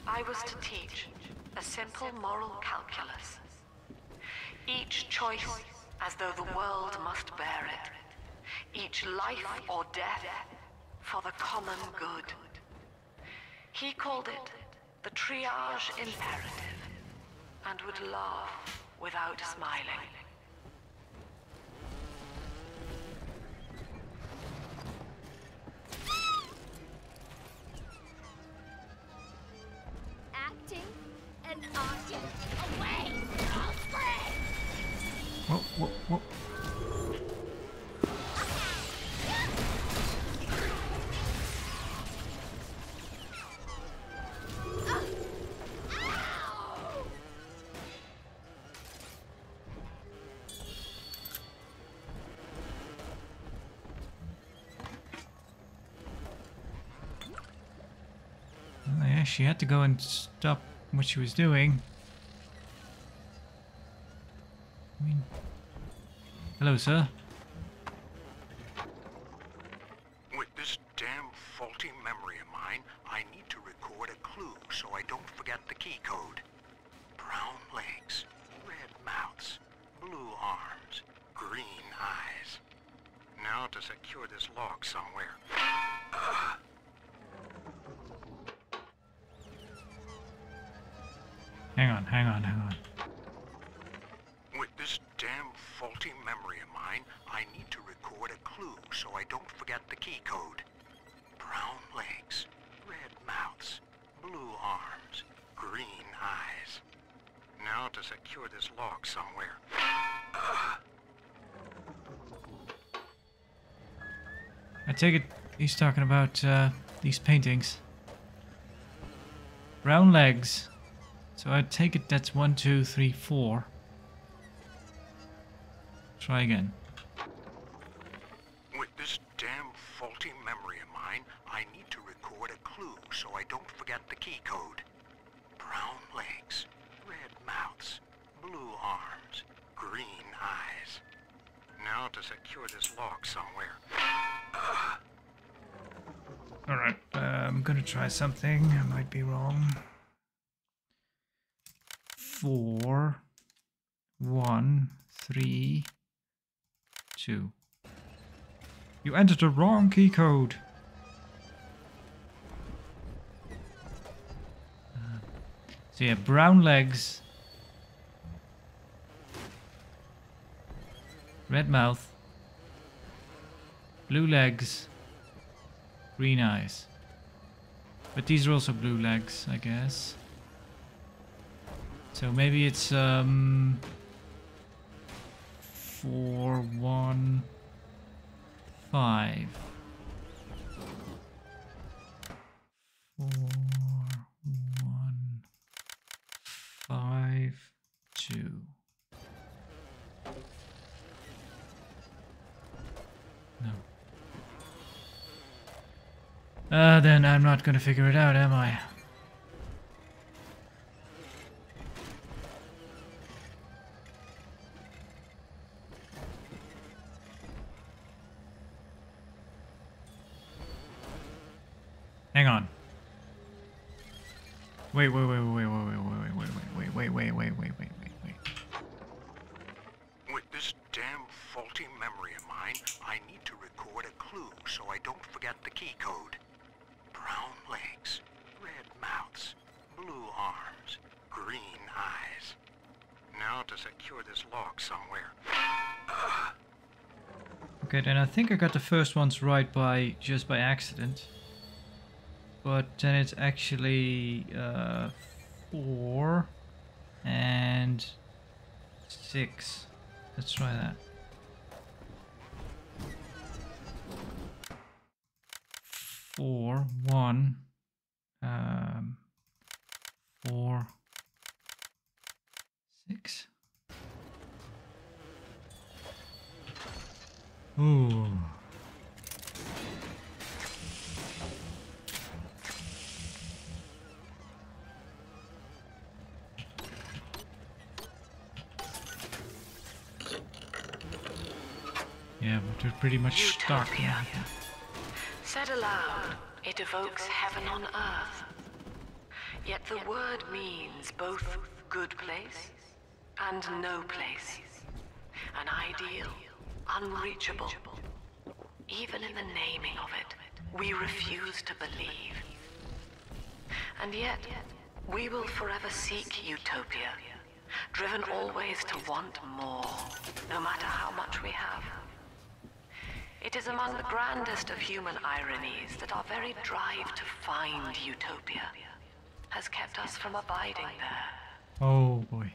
I was to teach a simple moral calculus. Each choice as though the world must bear it. Each life or death for the common good. He called it the triage imperative, and would laugh without smiling. Acting and acting away! she had to go and stop what she was doing. I mean, hello, sir. With this damn faulty memory of mine, I need to record a clue so I don't forget the key code. Brown legs, red mouths, blue arms, green eyes. Now to secure this log somewhere. Hang on. With this damn faulty memory of mine, I need to record a clue so I don't forget the key code. Brown legs, red mouths, blue arms, green eyes. Now to secure this log somewhere. I take it he's talking about these paintings. Brown legs. So I take it that's 1, 2, 3, 4. Try again. With this damn faulty memory of mine, I need to record a clue so I don't forget the key code. Brown legs, red mouths, blue arms, green eyes. Now to secure this log somewhere. Alright, I'm gonna try something. I might be wrong. 4, 1, 3, 2. You entered the wrong key code. So yeah, brown legs, red mouth, blue legs, green eyes. But these are also blue legs, I guess. So maybe it's 4, 1, 5. 4, 1, 5, 2. No. Then I'm not gonna figure it out, am I? Hang on. Wait. With this damn faulty memory of mine, I need to record a clue so I don't forget the key code. Brown legs, red mouths, blue arms, green eyes. Now to secure this log somewhere. Okay, then I think I got the first ones right just by accident. But then it's actually 4 and 6. Let's try that. 4, 1, 4, 6. Ooh. Yeah, but we're pretty much stuck. Utopia. Said aloud, it evokes heaven on earth. Yet the word means both good place and no place. An ideal, unreachable. Even in the naming of it, we refuse to believe. And yet, we will forever seek utopia, driven always to want more, no matter how much we have. It is among the grandest of human ironies that our very drive to find utopia has kept us from abiding there. Oh boy.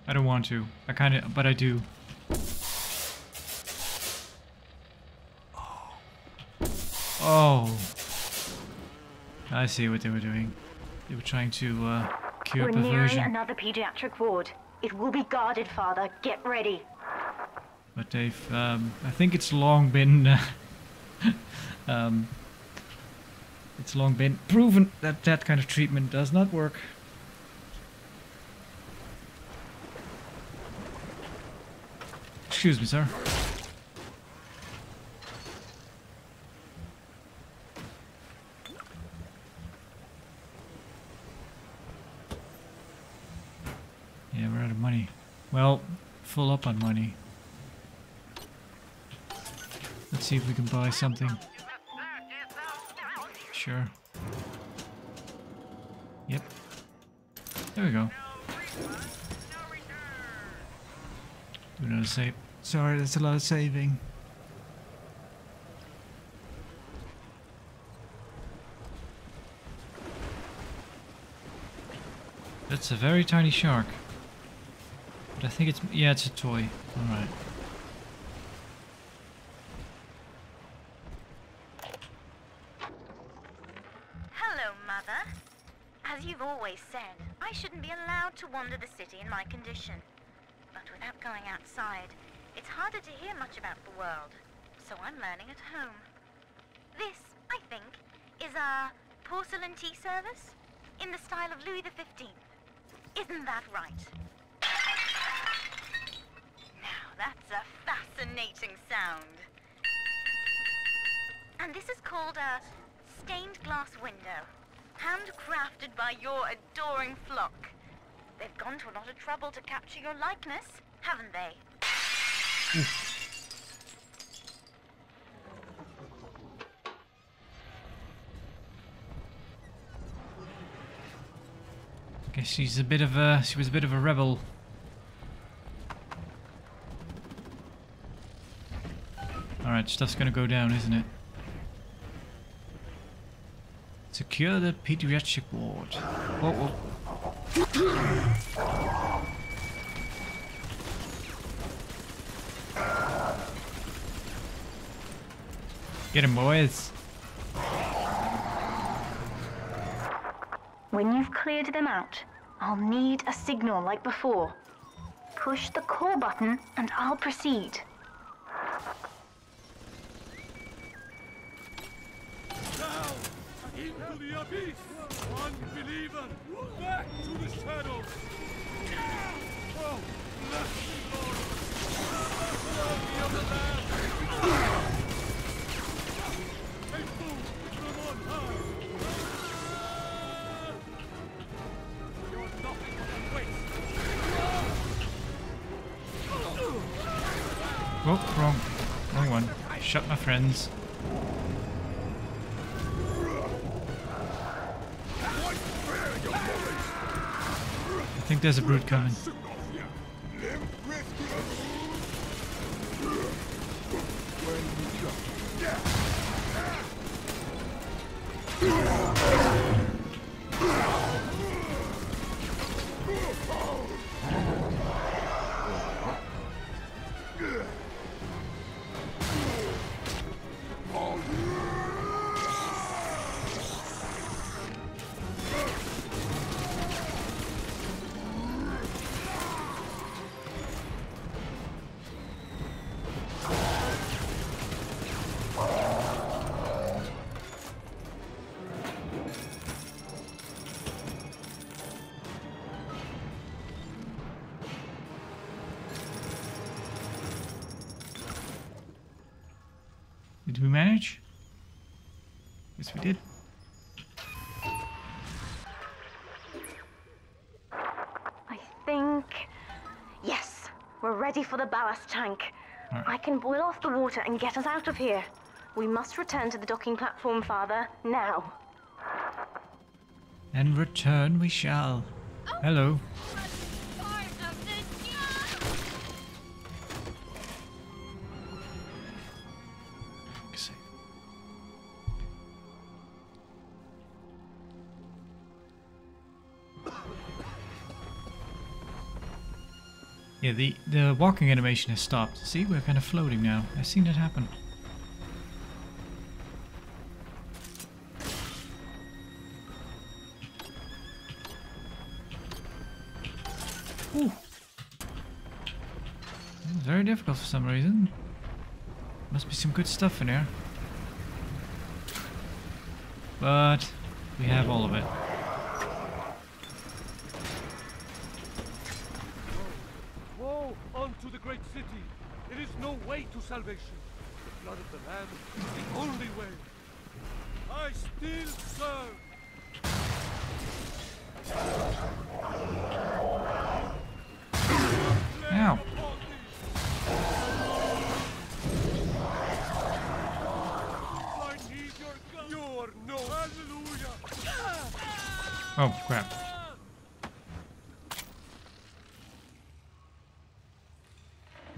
I don't want to. I kind of, but I do. Oh. I see what they were doing. They were trying to cure We're perversion. nearing another pediatric ward. It will be guarded, Father. Get ready. But they've, I think it's long been It's long been proven that that kind of treatment does not work. Excuse me, sir. Yeah, we're out of money. Well, full up on money. Let's see if we can buy something. Sure. Yep. There we go. Do another save. Sorry, that's a lot of saving. That's a very tiny shark. But I think it's... yeah, it's a toy. Alright. Hello, Mother. As you've always said, I shouldn't be allowed to wander the city in my condition. But without going outside, it's harder to hear much about the world. So I'm learning at home. This, I think, is a porcelain tea service in the style of Louis XV. Isn't that right? Now, that's a fascinating sound. And this is called a stained glass window, handcrafted by your adoring flock. They've gone to a lot of trouble to capture your likeness, haven't they? Guess she's a bit of a... she was a bit of a rebel. Alright, stuff's gonna go down, isn't it? Secure the pediatric ward. Whoa, whoa. Get him, boys. When you've cleared them out, I'll need a signal like before. Push the call button and I'll proceed. Down into the abyss! Unbeliever! Back to the shadows! Oh, bless the Lord! Glory of the land! A fool from on high! You're nothing but a waste! Oh, wrong one. Shut my friends. I think there's a brute coming. Did we manage? Yes, we did. I think... yes, we're ready for the ballast tank. Right. I can boil off the water and get us out of here. We must return to the docking platform, Father, now. And return we shall. Hello. Yeah, the walking animation has stopped. See, we're kind of floating now. I've seen it happen. Ooh. It's very difficult for some reason. Must be some good stuff in here. but we have all of it. Woe unto the great city! There is no way to salvation. The blood of the Lamb is the only way. I still serve. Ow. I need your gun. You're no hallelujah. Oh, crap.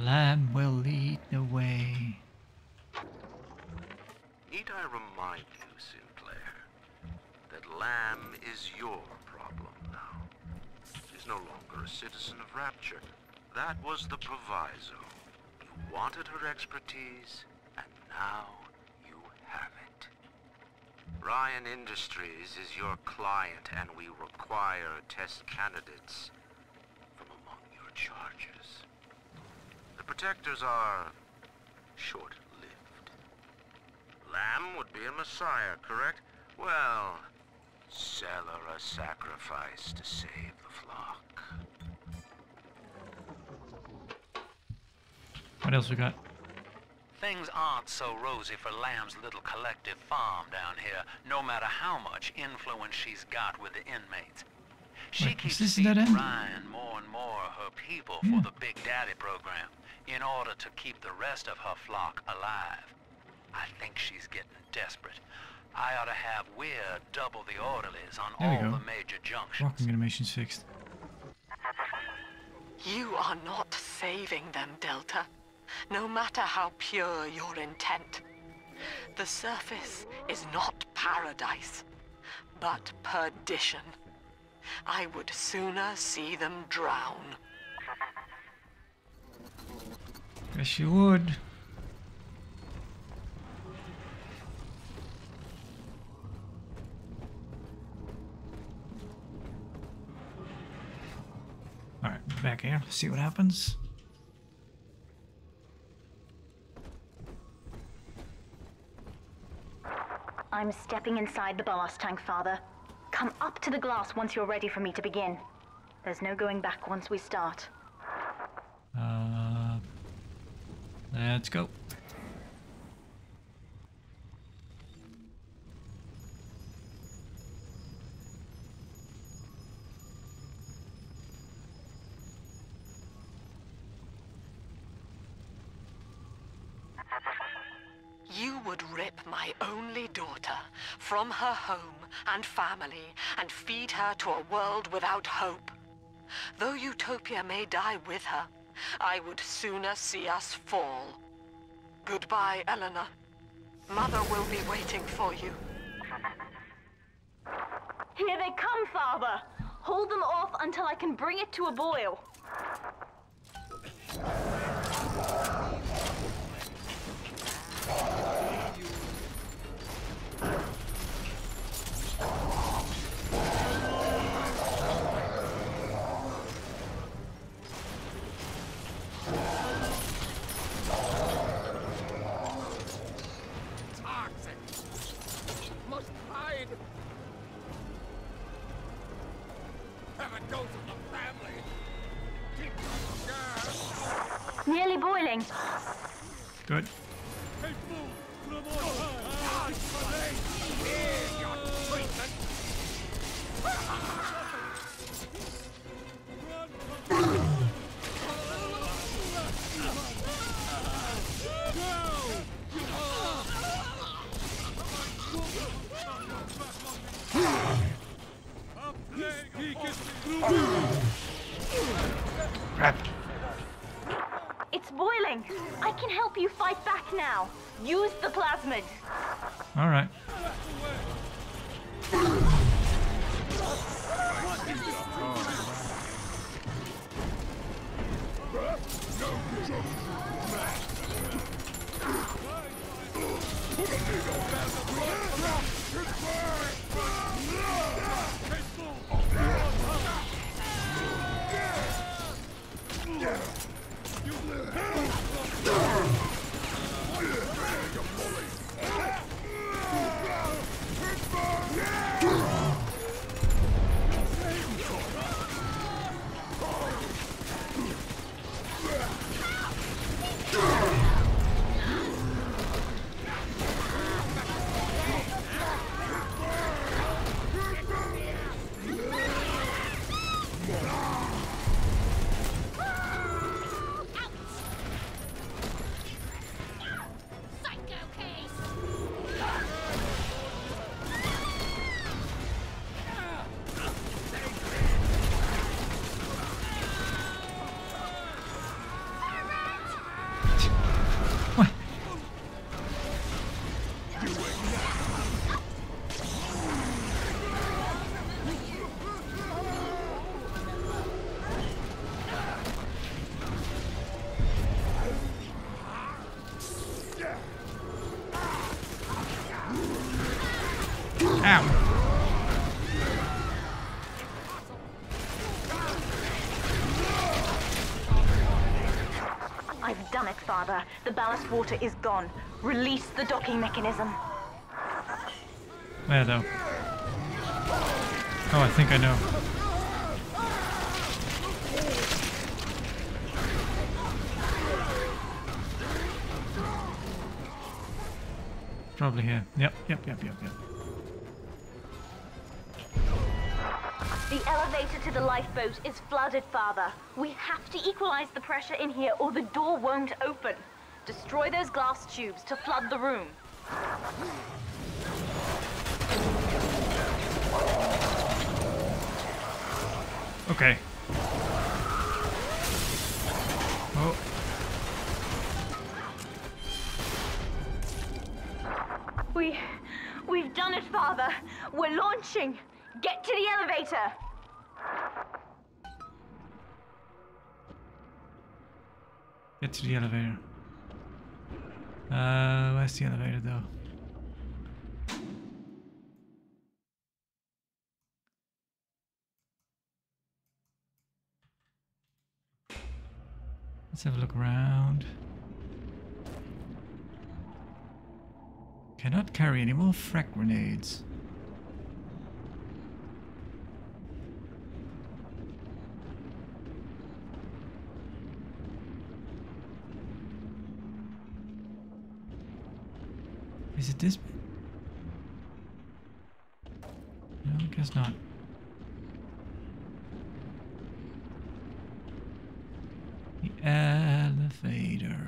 Lamb will lead the way. Need I remind you, Sinclair, that Lamb is your problem now. She's no longer a citizen of Rapture. That was the proviso. You wanted her expertise, and now you have it. Ryan Industries is your client, and we require test candidates from among your charges. The Protectors are short-lived. Lamb would be a messiah, correct? Well, sell her a sacrifice to save the flock. What else we got? Things aren't so rosy for Lamb's little collective farm down here, no matter how much influence she's got with the inmates. She keeps feeding Ryan more and more her people for the Big Daddy program, in order to keep the rest of her flock alive. I think she's getting desperate. I ought to have Weir double the orderlies on all the major junctions. Walking animation's fixed. You are not saving them, Delta. No matter how pure your intent. The surface is not paradise, but perdition. I would sooner see them drown. Guess you would. Alright, back here. See what happens. I'm stepping inside the blast tank, Father. Come up to the glass once you're ready for me to begin. There's no going back once we start. Let's go. You would rip my only daughter from her home and family and feed her to a world without hope. Though Utopia may die with her, I would sooner see us fall. Goodbye, Eleanor. Mother will be waiting for you. Here they come, Father! Hold them off until I can bring it to a boil. Nearly boiling. Good. Crap. It's boiling. I can help you fight back now. Use the plasmid. All right. Ow! I've done it, Father. The ballast water is gone. Release the docking mechanism. Where though? Oh, I think I know. Probably here. Yep. The elevator to the lifeboat is flooded, Father. We have to equalize the pressure in here or the door won't open. Destroy those glass tubes to flood the room. Okay. Oh. We've done it, Father. We're launching. Get to the elevator. Get to the elevator. Where's the elevator though? Let's have a look around. Cannot carry any more frag grenades. Is it this bit? No, I guess not. The elevator.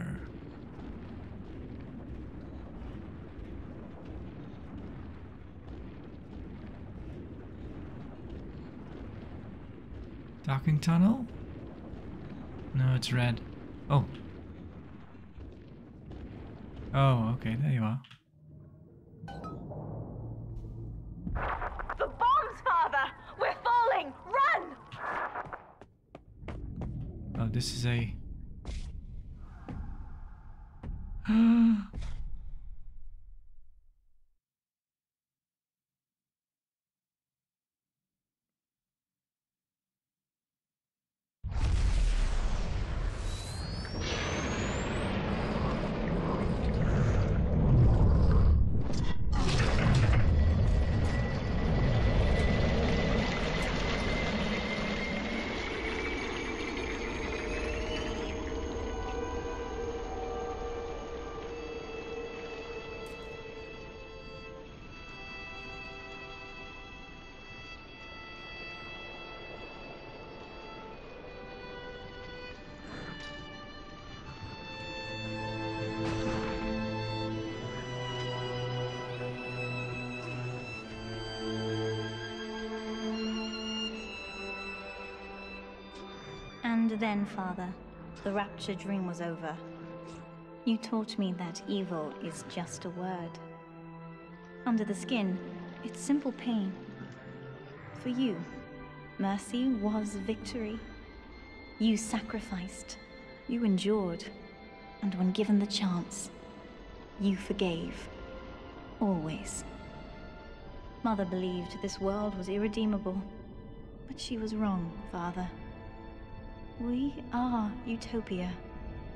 Docking tunnel? No, it's red. Oh. Oh, okay, there you are. The bombs, Father! We're falling! Run! Oh, this is a... And then, Father, the Rapture dream was over. You taught me that evil is just a word. Under the skin, it's simple pain. For you, mercy was victory. You sacrificed, you endured, and when given the chance, you forgave. Always. Mother believed this world was irredeemable, but she was wrong, Father. We are Utopia,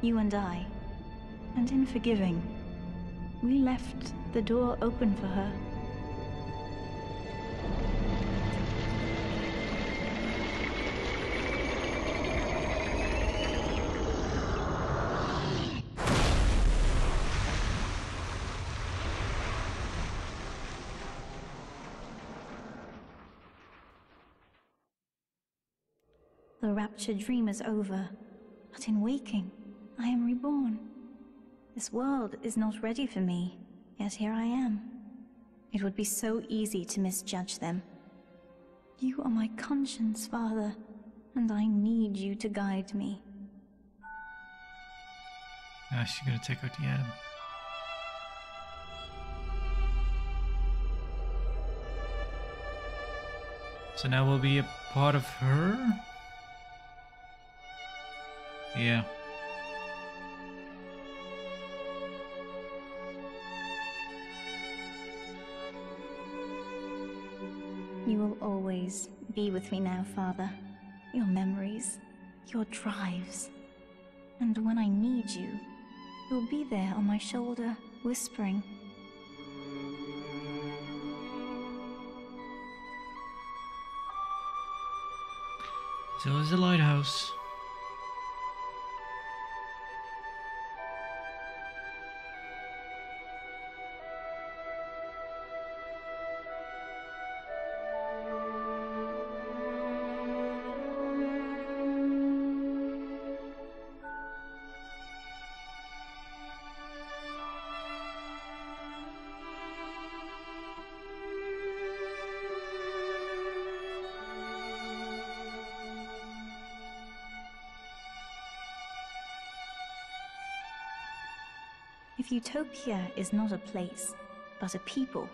you and I. And in forgiving, we left the door open for her. The Rapture dream is over, but in waking, I am reborn. This world is not ready for me, yet here I am. It would be so easy to misjudge them. You are my conscience, Father, and I need you to guide me. Now she's gonna take out the atom. So now we'll be a part of her? Yeah. You will always be with me now, Father. Your memories, your drives. And when I need you, you'll be there on my shoulder, whispering. So is the lighthouse. If Utopia is not a place, but a people,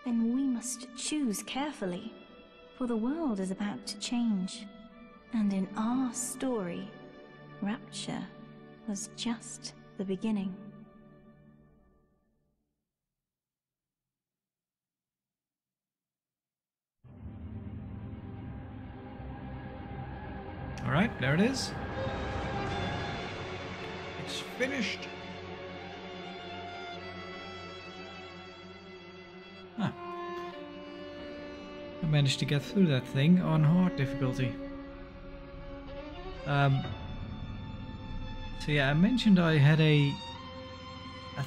then we must choose carefully, for the world is about to change. And in our story, Rapture was just the beginning. All right, there it is. It's finished. Huh. I managed to get through that thing on hard difficulty. So yeah, I mentioned I had I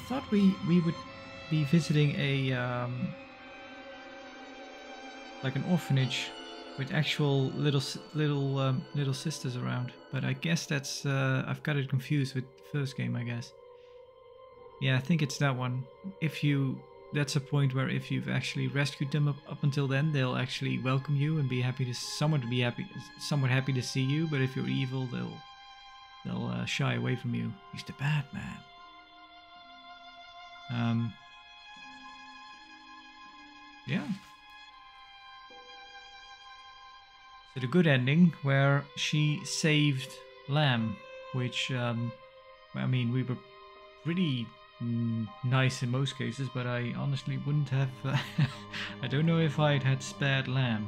thought we would be visiting a like an orphanage with actual little sisters around, but I guess that's I've got it confused with the first game, I guess. Yeah, I think it's that one. That's a point where if you've actually rescued them up until then, they'll actually welcome you and be happy to somewhat happy to see you. But if you're evil, they'll shy away from you. He's the bad man. Yeah. So the good ending, where she saved Lamb, which I mean, we were pretty nice in most cases, but I honestly wouldn't have I don't know if I'd had spared Lamb.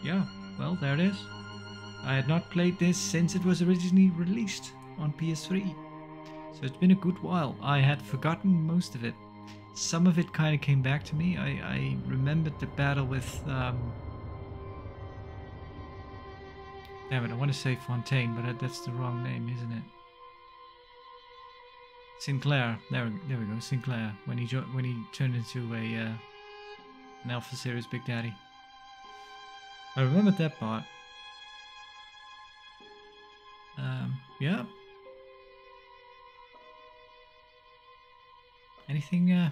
Yeah, well, there it is. I had not played this since it was originally released on PS3, so it's been a good while. I had forgotten most of it. Some of it kind of came back to me. I remembered the battle with damn it, I want to say Fontaine, but that's the wrong name, isn't it? Sinclair. There we go. Sinclair. When he turned into an Alpha Series Big Daddy. I remembered that part. Yeah. Anything? Do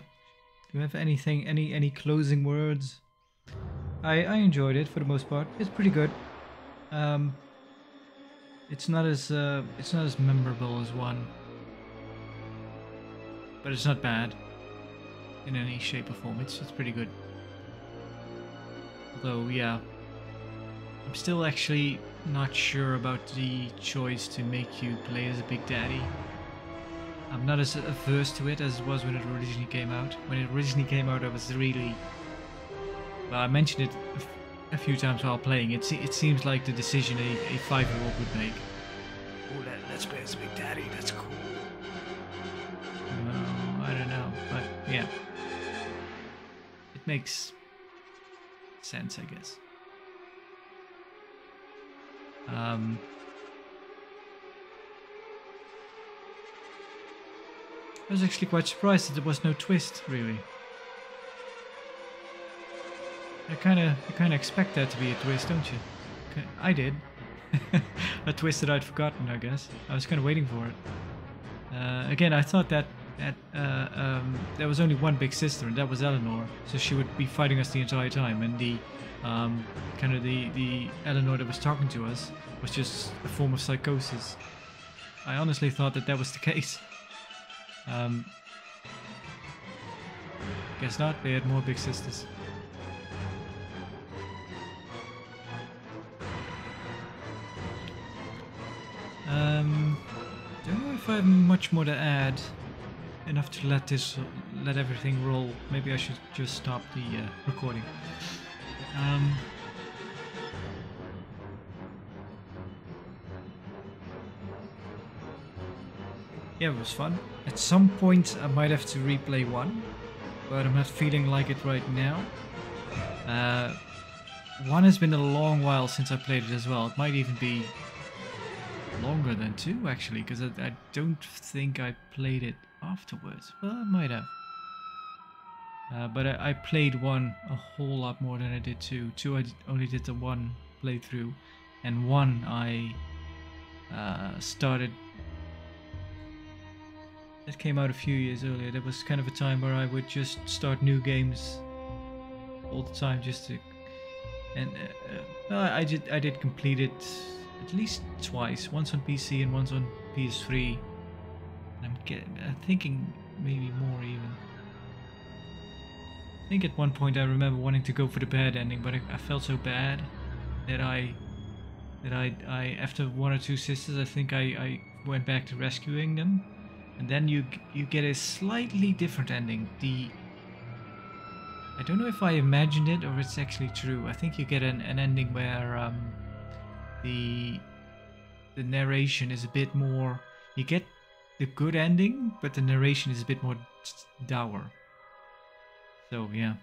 you have anything? Any closing words? I enjoyed it for the most part. It's pretty good. It's not as memorable as one, but it's not bad in any shape or form. It's pretty good. Although, yeah, I'm still actually not sure about the choice to make you play as a Big Daddy. I'm not as averse to it as it was when it originally came out. When it originally came out, I was really... Well, I mentioned it a few times while playing. It seems like the decision a 5-year-old would make. Oh, let's play as a Big Daddy, that's cool. No, I don't know, but yeah. It makes sense, I guess. I was actually quite surprised that there was no twist, really. You kind of expect that to be a twist, don't you? I did. A twist that I'd forgotten, I guess. I was kind of waiting for it. Again, I thought that there was only one big sister, and that was Eleanor. So she would be fighting us the entire time, and the the Eleanor that was talking to us was just a form of psychosis. I honestly thought that was the case. Guess not. They had more big sisters. Don't know if I have much more to add. Enough to let this let everything roll. Maybe I should just stop the recording. Yeah, it was fun. At some point I might have to replay 1, but I'm not feeling like it right now. 1 has been a long while since I played it as well. It might even be longer than 2 actually, because I don't think I played it afterwards. Well, I might have. But I played 1 a whole lot more than I did 2. 2 I only did the 1 playthrough, and 1 I started. It came out a few years earlier. There was kind of a time where I would just start new games all the time, just to. And I did complete it at least twice. Once on PC and once on PS3. I'm thinking maybe more even. I think at one point I remember wanting to go for the bad ending, but I felt so bad that I after 1 or 2 sisters, I think I went back to rescuing them. And then you get a slightly different ending. I don't know if I imagined it or it's actually true. I think you get an ending where the narration is a bit more. You get the good ending, but the narration is a bit more dour. So yeah.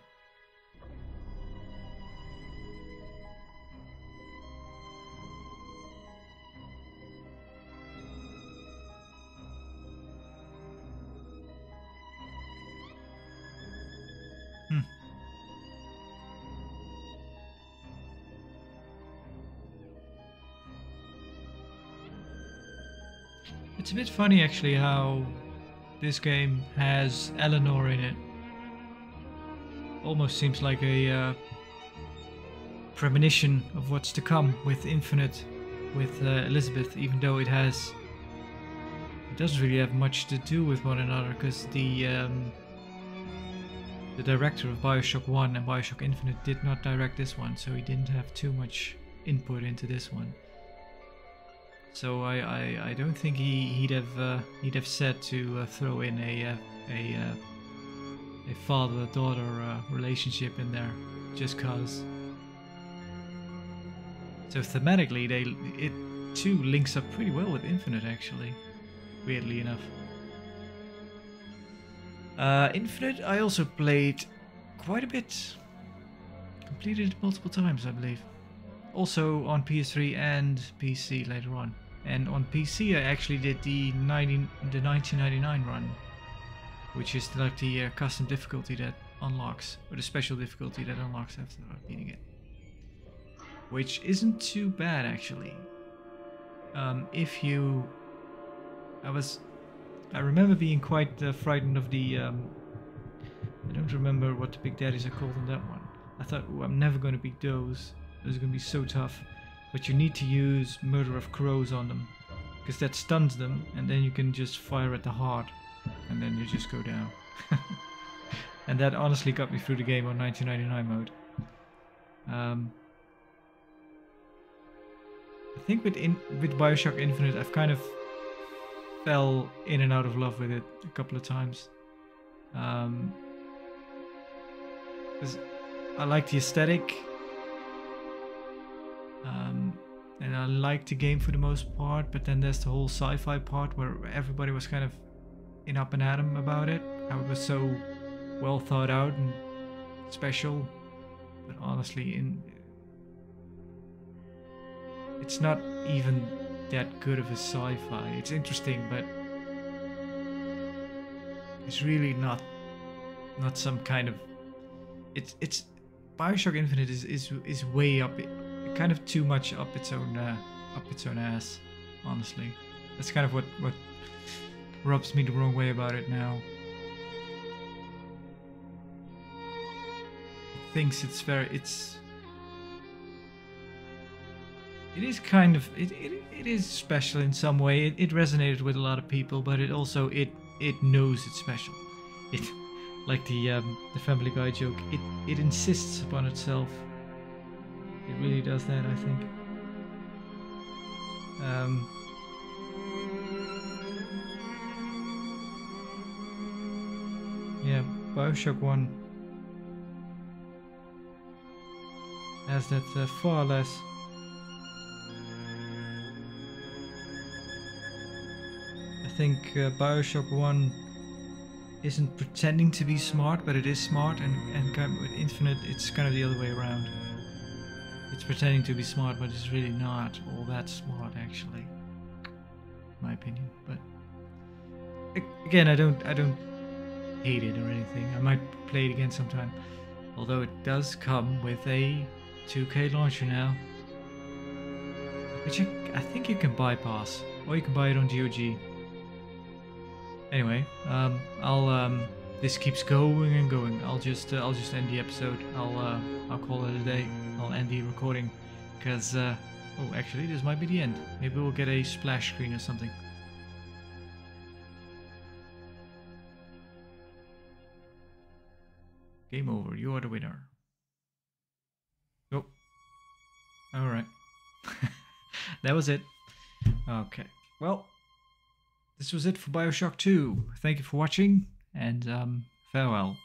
It's a bit funny actually how this game has Eleanor in it. Almost seems like a premonition of what's to come with Infinite, with Elizabeth, even though it doesn't really have much to do with one another, because the director of BioShock 1 and BioShock Infinite did not direct this one, so he didn't have too much input into this one. So I don't think he'd have said to throw in a father-daughter relationship in there just cause. So thematically, it too links up pretty well with Infinite actually, weirdly enough. Infinite I also played quite a bit, completed it multiple times I believe. Also on PS3 and PC later on. And on PC I actually did the 1999 run, which is like the custom difficulty that unlocks, or the special difficulty that unlocks after beating it. Which isn't too bad actually. If you... I remember being quite frightened of the... I don't remember what the Big Daddies are called in that one. I thought, oh, I'm never going to beat those. Those are going to be so tough. But you need to use Murder of Crows on them, because that stuns them, and then you can just fire at the heart, and then you just go down. And that honestly got me through the game on 1999 mode. I think with BioShock Infinite, I've kind of fell in and out of love with it a couple of times. Because I like the aesthetic. And I liked the game for the most part, but then there's the whole sci-fi part where everybody was kind of up and at 'em about it, how it was so well thought out and special, but honestly it's not even that good of a sci-fi. It's interesting, but it's really not some kind of it's BioShock Infinite is way up, kind of too much up its own ass, honestly. That's kind of what rubs me the wrong way about it now. It thinks it is kind of it is special in some way. It resonated with a lot of people, but it also it knows it's special. It, like the Family Guy joke, it insists upon itself. It really does that, I think. Yeah. BioShock 1 has that far less. I think BioShock 1 isn't pretending to be smart, but it is smart, and kind of with Infinite it's kind of the other way around. It's pretending to be smart, but it's really not all that smart actually, in my opinion. But again, I don't hate it or anything. I might play it again sometime. Although it does come with a 2K launcher now, which I think you can bypass, or you can buy it on GOG. Anyway, this keeps going and going. I'll just end the episode. I'll call it a day. I'll end the recording, because oh, actually, this might be the end. Maybe we'll get a splash screen or something. Game over. You are the winner. Oh. Alright. That was it. Okay. Well, this was it for BioShock 2. Thank you for watching, and farewell.